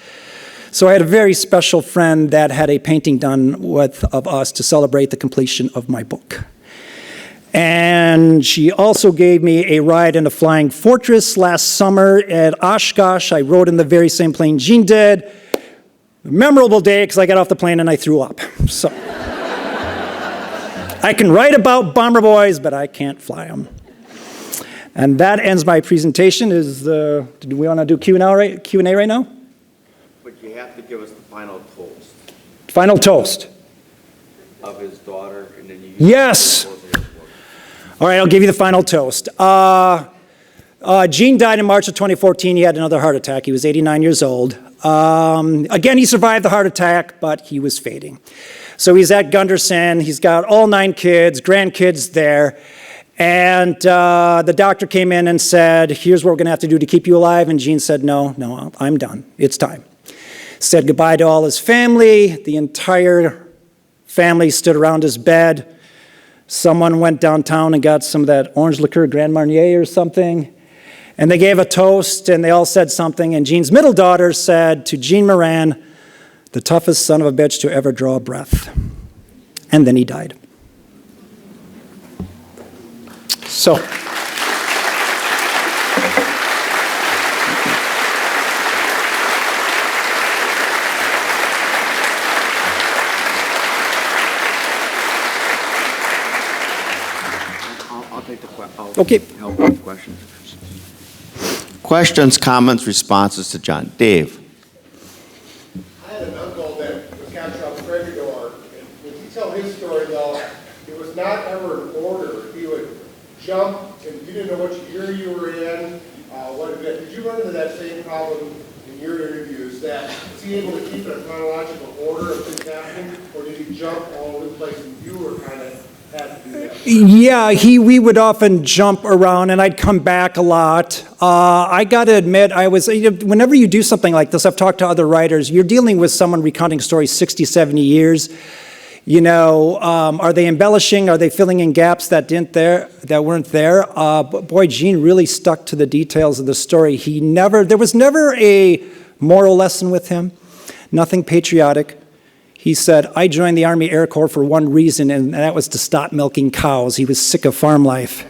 So I had a very special friend that had a painting done of us to celebrate the completion of my book. And she also gave me a ride in a flying fortress last summer at Oshkosh. I rode in the very same plane Gene did. A memorable day because I got off the plane and I threw up. So I can write about bomber boys, but I can't fly them. And that ends my presentation. Do we want to do Q&A right now? But you have to give us the final toast Final toast. of his daughter, and then you... Yes! All right, I'll give you the final toast. Gene died in March of 2014. He had another heart attack. He was 89 years old. Again, he survived the heart attack, but he was fading. So he's at Gunderson. He's got all 9 kids, grandkids there. And the doctor came in and said, here's what we're going to have to do to keep you alive. And Gene said, no, I'm done. It's time. Said goodbye to all his family. The entire family stood around his bed. Someone went downtown and got some of that orange liqueur, Grand Marnier or something. And they gave a toast, and they all said something. And Gene's middle daughter said to Gene Moran, the toughest son of a bitch to ever draw a breath. And then he died. So. I'll take the question. Okay. Help with questions. Questions, comments, responses to John. Dave. I had an uncle that was captured on the Corregidor, and when he told his story, though, it was not ever an order. He would jump, and you didn't know which year you were in, what event. Did you run into that same problem in your interviews? That was he able to keep it in chronological order of things happening, or did he jump all over the place, and you were kind of had to do that? Yeah, we would often jump around, and I'd come back a lot. I got to admit, whenever you do something like this, I've talked to other writers, you're dealing with someone recounting stories 60, 70 years. You know, are they embellishing? Are they filling in gaps that weren't there? But boy, Gene really stuck to the details of the story. There was never a moral lesson with him, nothing patriotic. He said, I joined the Army Air Corps for one reason, and that was to stop milking cows. He was sick of farm life.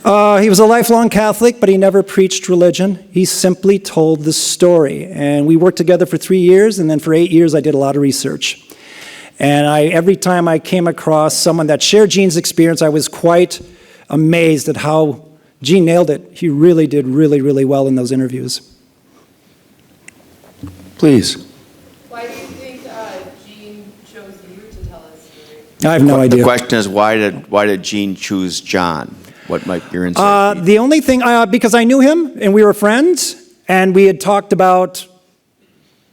He was a lifelong Catholic, but he never preached religion. He simply told the story. And we worked together for 3 years, and then for 8 years I did a lot of research. And every time I came across someone that shared Gene's experience, I was quite amazed at how Gene nailed it. He really did really, really well in those interviews. Please. Why do you think Gene chose you to tell his story? I have no idea. The question is, why did Gene choose John? What might your insight be? The only thing, because I knew him and we were friends, and we had talked about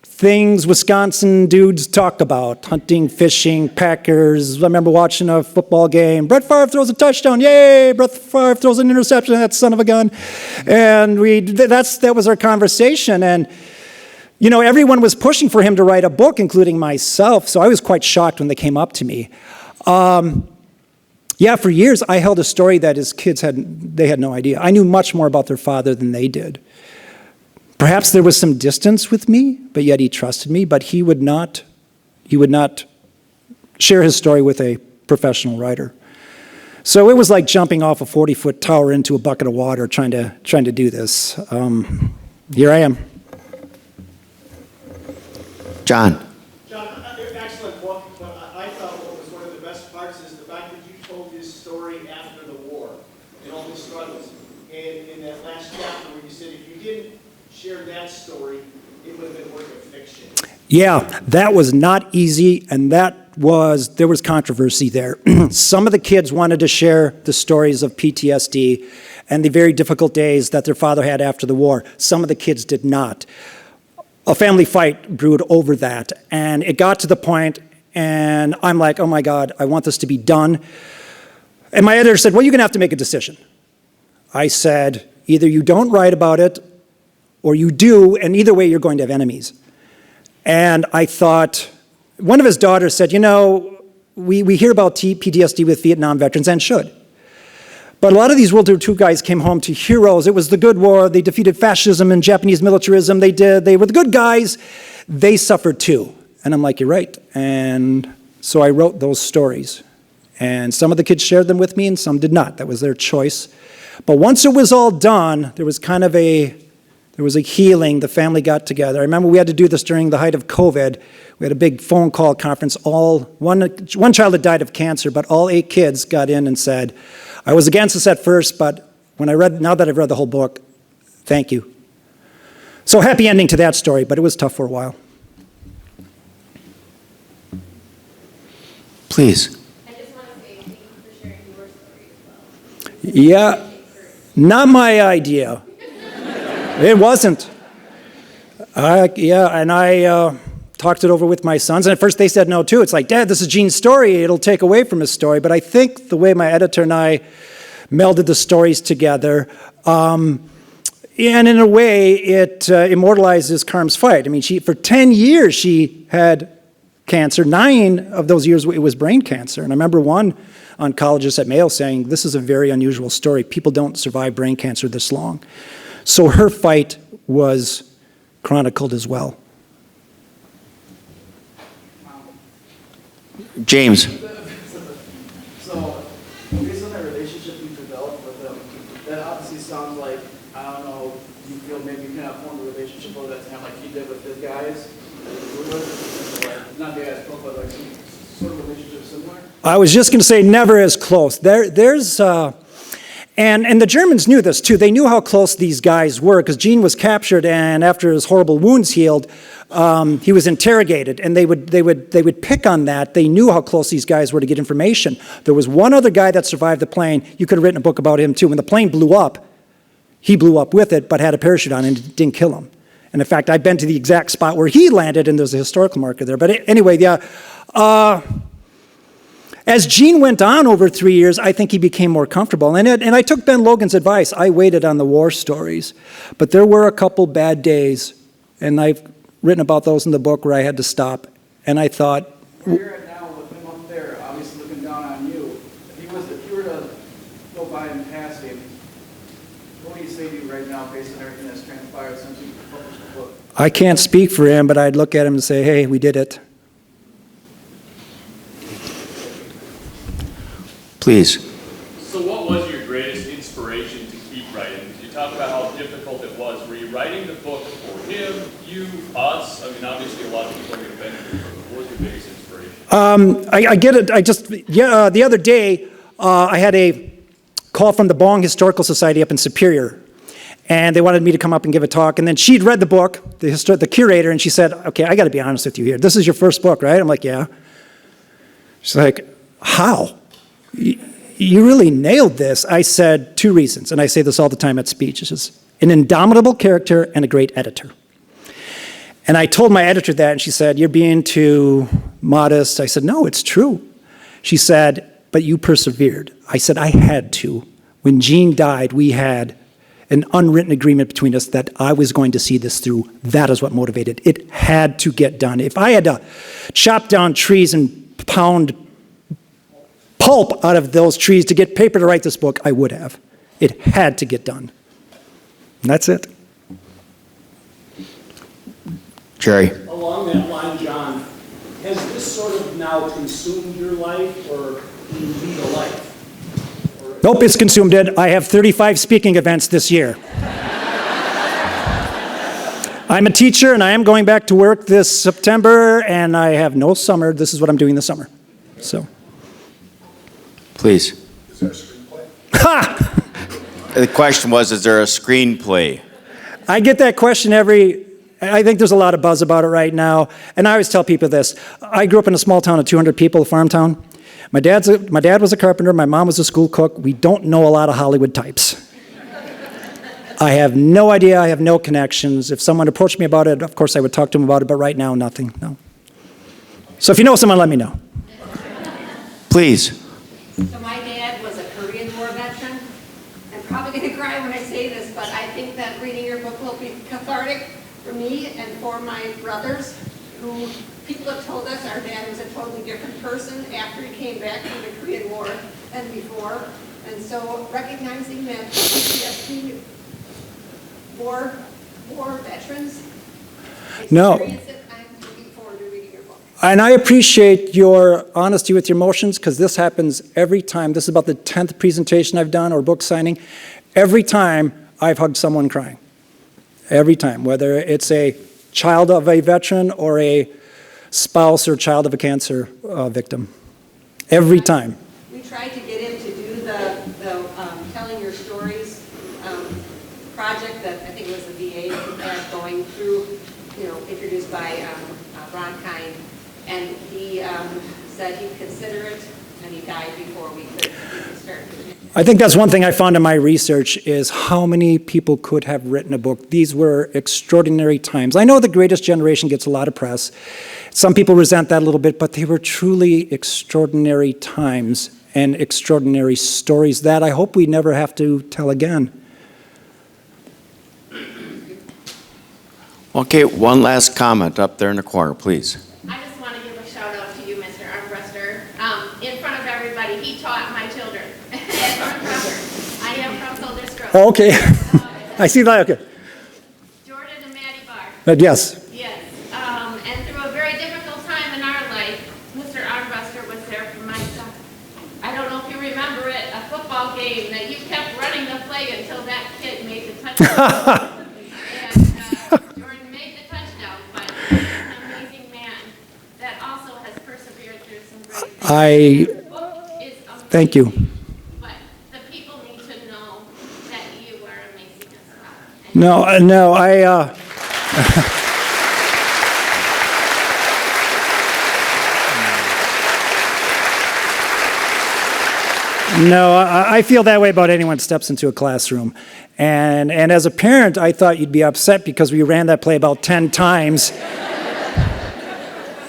things Wisconsin dudes talk about, hunting, fishing, Packers. I remember watching a football game. Brett Favre throws a touchdown. Yay! Brett Favre throws an interception. That son of a gun. And that was our conversation. And you know, everyone was pushing for him to write a book, including myself, so I was quite shocked when they came up to me. Yeah, for years I held a story that his kids had no idea. I knew much more about their father than they did. Perhaps there was some distance with me, but yet he trusted me, but he would not share his story with a professional writer. So it was like jumping off a 40-foot tower into a bucket of water trying to do this. Here I am. John. John, excellent book, but I thought what was one of the best parts is the fact that you told his story after the war and all his struggles. And in that last chapter where you said if you didn't share that story, it would have been work of fiction. Yeah, that was not easy, and there was controversy there. Some of the kids wanted to share the stories of PTSD and the very difficult days that their father had after the war. Some of the kids did not. A family fight brewed over that, and it got to the point, and I'm like, oh my God, I want this to be done. And my editor said, well, you're going to have to make a decision. I said, either you don't write about it or you do, and either way you're going to have enemies. And I thought, one of his daughters said, we hear about PTSD with Vietnam veterans, and should. But a lot of these World War II guys came home to heroes. It was the good war. They defeated fascism and Japanese militarism. They were the good guys. They suffered too. And I'm like, you're right. And so I wrote those stories. And some of the kids shared them with me and some did not. That was their choice. But once it was all done, there was a healing. The family got together. I remember we had to do this during the height of COVID. We had a big phone call conference. One child had died of cancer, but all 8 kids got in and said, I was against this at first, but now that I've read the whole book, thank you. So happy ending to that story, but it was tough for a while. Please. I just want to say thank you for sharing your story as well. Yeah, not my idea. It wasn't. And I talked it over with my sons, and at first they said no too. It's like, Dad, this is Gene's story. It'll take away from his story. But I think the way my editor and I melded the stories together, and in a way, it immortalizes Carm's fight. I mean, for 10 years she had cancer. 9 of those years it was brain cancer. And I remember one oncologist at Mayo saying, this is a very unusual story. People don't survive brain cancer this long. So her fight was chronicled as well. James. So, based on that relationship you developed with him, that obviously sounds like, I don't know, you feel maybe you kind of formed a relationship over that time like he did with his guys? Not the guys, but like some sort of relationship similar? I was just going to say never as close. And the Germans knew this too. They knew how close these guys were because Gene was captured, and after his horrible wounds healed, he was interrogated, and they would pick on that. They knew how close these guys were to get information. There was one other guy that survived the plane. You could have written a book about him too. When the plane blew up, he blew up with it, but had a parachute on and it didn't kill him. And in fact, I've been to the exact spot where he landed, and there's a historical marker there. But anyway, yeah. As Gene went on over 3 years, I think he became more comfortable. And I took Ben Logan's advice. I waited on the war stories. But there were a couple bad days, and I've written about those in the book where I had to stop. And I thought... Where you're at now with him up there, obviously looking down on you, if you were to go by and pass him, what do you say to you right now based on everything that's transpired since you published the book? I can't speak for him, but I'd look at him and say, hey, we did it. Please. So what was your greatest inspiration to keep writing? You talk about how difficult it was. Were you writing the book for him, you, us? I mean, obviously a lot of people are going to benefit from it. What was your biggest inspiration? I get it. The other day, I had a call from the Bong Historical Society up in Superior. And they wanted me to come up and give a talk. And then she'd read the book, the curator, and she said, okay, I got to be honest with you here. This is your first book, right? I'm like, yeah. She's like, how? You really nailed this. I said 2 reasons, and I say this all the time at speeches. An indomitable character and a great editor. And I told my editor that, and she said, you're being too modest. I said, no, it's true. She said, but you persevered. I said, I had to. When Gene died, we had an unwritten agreement between us that I was going to see this through. That is what motivated. It had to get done. If I had to chop down trees and pound pulp out of those trees to get paper to write this book, I would have. It had to get done. And that's it. Jerry. Along that line, John, has this sort of now consumed your life, or do you lead a life? Nope, it's consumed it. I have 35 speaking events this year. I'm a teacher, and I am going back to work this September, and I have no summer. This is what I'm doing this summer. So. Please. Is there a screenplay? Ha! The question was, is there a screenplay? I get that question I think there's a lot of buzz about it right now. And I always tell people this. I grew up in a small town of 200 people, a farm town. My dad was a carpenter. My mom was a school cook. We don't know a lot of Hollywood types. I have no idea. I have no connections. If someone approached me about it, of course I would talk to them about it. But right now, nothing. No. So if you know someone, let me know. Please. So my dad was a Korean War veteran, and probably going to cry when I say this, but I think that reading your book will be cathartic for me and for my brothers, who people have told us our dad was a totally different person after he came back from the Korean War than before. And so recognizing that PTSD war veterans experience it, I'm looking forward to reading your book. And I appreciate your honesty with your emotions, because this happens every time. This is about the 10th presentation I've done or book signing. Every time I've hugged someone crying. Every time, whether it's a child of a veteran or a spouse or child of a cancer victim. Every time. We tried to get him to do the Telling Your Stories project that I think it was the VA had going through, introduced by Ron Kine, and he said he'd consider it, and he died before we could start. I think that's one thing I found in my research is how many people could have written a book. These were extraordinary times. I know The Greatest Generation gets a lot of press. Some people resent that a little bit, but they were truly extraordinary times and extraordinary stories that I hope we never have to tell again. Okay, one last comment up there in the corner, please. I just want to give a shout out to you, Mr. Armbruster. In front of everybody, he taught my children at Armbruster. I am from Soldier Grove. Oh, okay. I see that, okay. Jordan and Maddie Barr. Yes. Yes. And through a very difficult time in our life, Mr. Armbruster was there for my son. I don't know if you remember it, a football game that you kept running the flag until that kid made the touchdown. Thank you. But the people need to know that you are amazing as well. I feel that way about anyone who steps into a classroom. And as a parent, I thought you'd be upset because we ran that play about 10 times.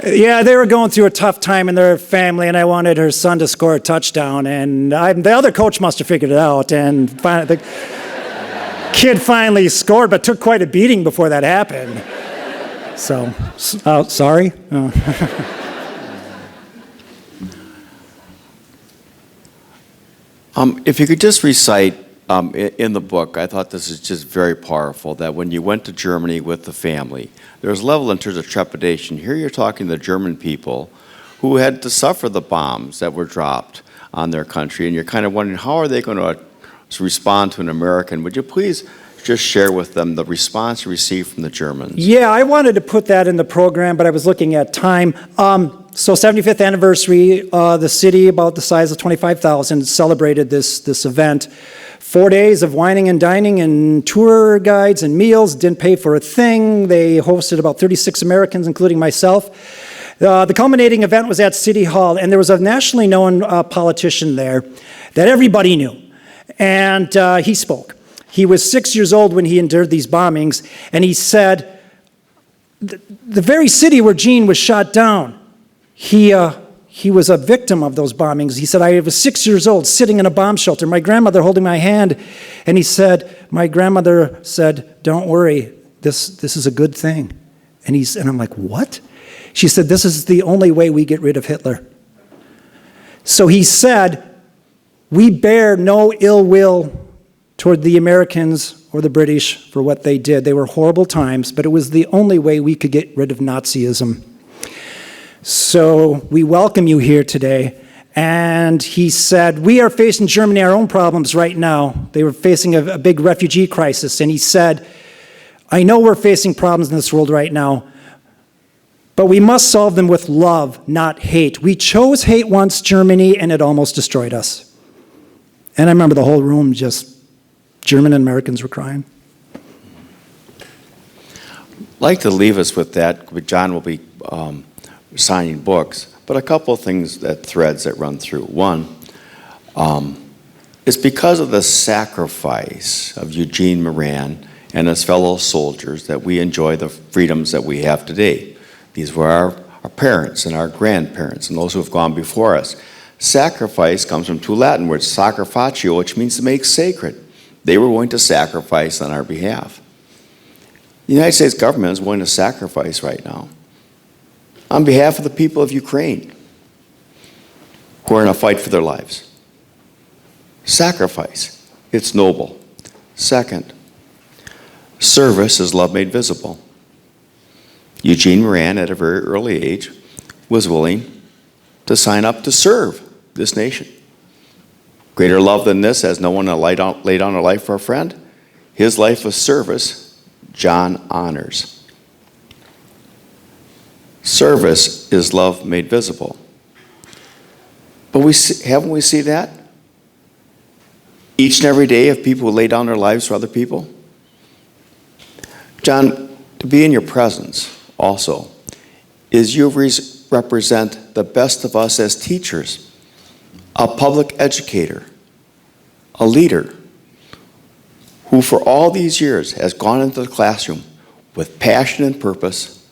Yeah, they were going through a tough time in their family, and I wanted her son to score a touchdown. And the other coach must have figured it out. And the kid finally scored, but took quite a beating before that happened. So, sorry. If you could just recite in the book, I thought this is just very powerful, that when you went to Germany with the family, there was a level in terms of trepidation. Here you're talking to the German people who had to suffer the bombs that were dropped on their country, and you're kind of wondering, how are they going to respond to an American? Would you please just share with them the response you received from the Germans? Yeah, I wanted to put that in the program, but I was looking at time. So 75th anniversary, the city, about the size of 25,000, celebrated this event. 4 days of wining and dining and tour guides and meals, didn't pay for a thing. They hosted about 36 Americans, including myself. The culminating event was at City Hall, and there was a nationally known politician there that everybody knew. And he spoke. He was 6 years old when he endured these bombings, and he said, the very city where Gene was shot down, he was a victim of those bombings. He said, I was 6 years old, sitting in a bomb shelter, my grandmother holding my hand, and he said, my grandmother said, don't worry, this is a good thing. And I'm like, what? She said, this is the only way we get rid of Hitler. So he said, we bear no ill will toward the Americans or the British for what they did. They were horrible times, but it was the only way we could get rid of Nazism. So we welcome you here today. And he said, we are facing Germany our own problems right now. They were facing a big refugee crisis. And he said, I know we're facing problems in this world right now, but we must solve them with love, not hate. We chose hate once, Germany, and it almost destroyed us. And I remember the whole room, just German and Americans were crying. I'd like to leave us with that. John will be signing books, but a couple of things, threads that run through. One, it's because of the sacrifice of Eugene Moran and his fellow soldiers that we enjoy the freedoms that we have today. These were our parents and our grandparents and those who have gone before us. Sacrifice comes from two Latin words, sacrifatio, which means to make sacred. They were willing to sacrifice on our behalf. The United States government is willing to sacrifice right now on behalf of the people of Ukraine who are in a fight for their lives. Sacrifice. It's noble. Second, service is love made visible. Eugene Moran, at a very early age, was willing to sign up to serve this nation. Greater love than this has no one laid down a life for a friend. His life of service, John honors. Service is love made visible. But haven't we seen that? Each and every day of people who lay down their lives for other people? John, to be in your presence also is you represent the best of us as teachers, a public educator, a leader who for all these years has gone into the classroom with passion and purpose,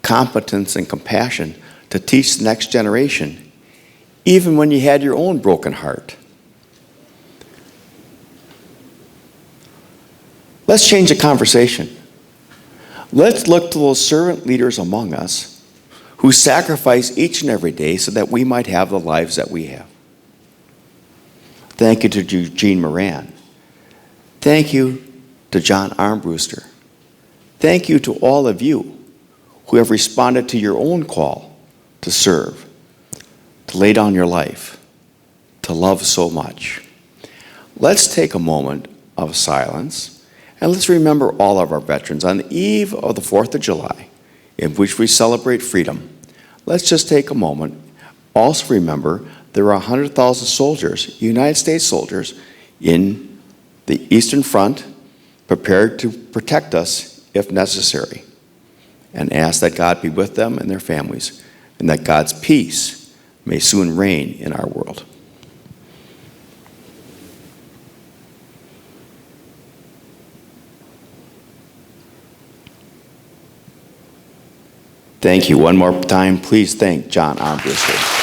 competence and compassion to teach the next generation, even when you had your own broken heart. Let's change the conversation. Let's look to those servant leaders among us who sacrifice each and every day so that we might have the lives that we have. Thank you to Eugene Moran. Thank you to John Armbruster. Thank you to all of you who have responded to your own call to serve, to lay down your life, to love so much. Let's take a moment of silence and let's remember all of our veterans on the eve of the 4th of July, in which we celebrate freedom. Let's just take a moment. Also remember there are 100,000 soldiers, United States soldiers, in the Eastern Front, prepared to protect us if necessary. And ask that God be with them and their families, and that God's peace may soon reign in our world. Thank you. One more time, please thank John Armbruster.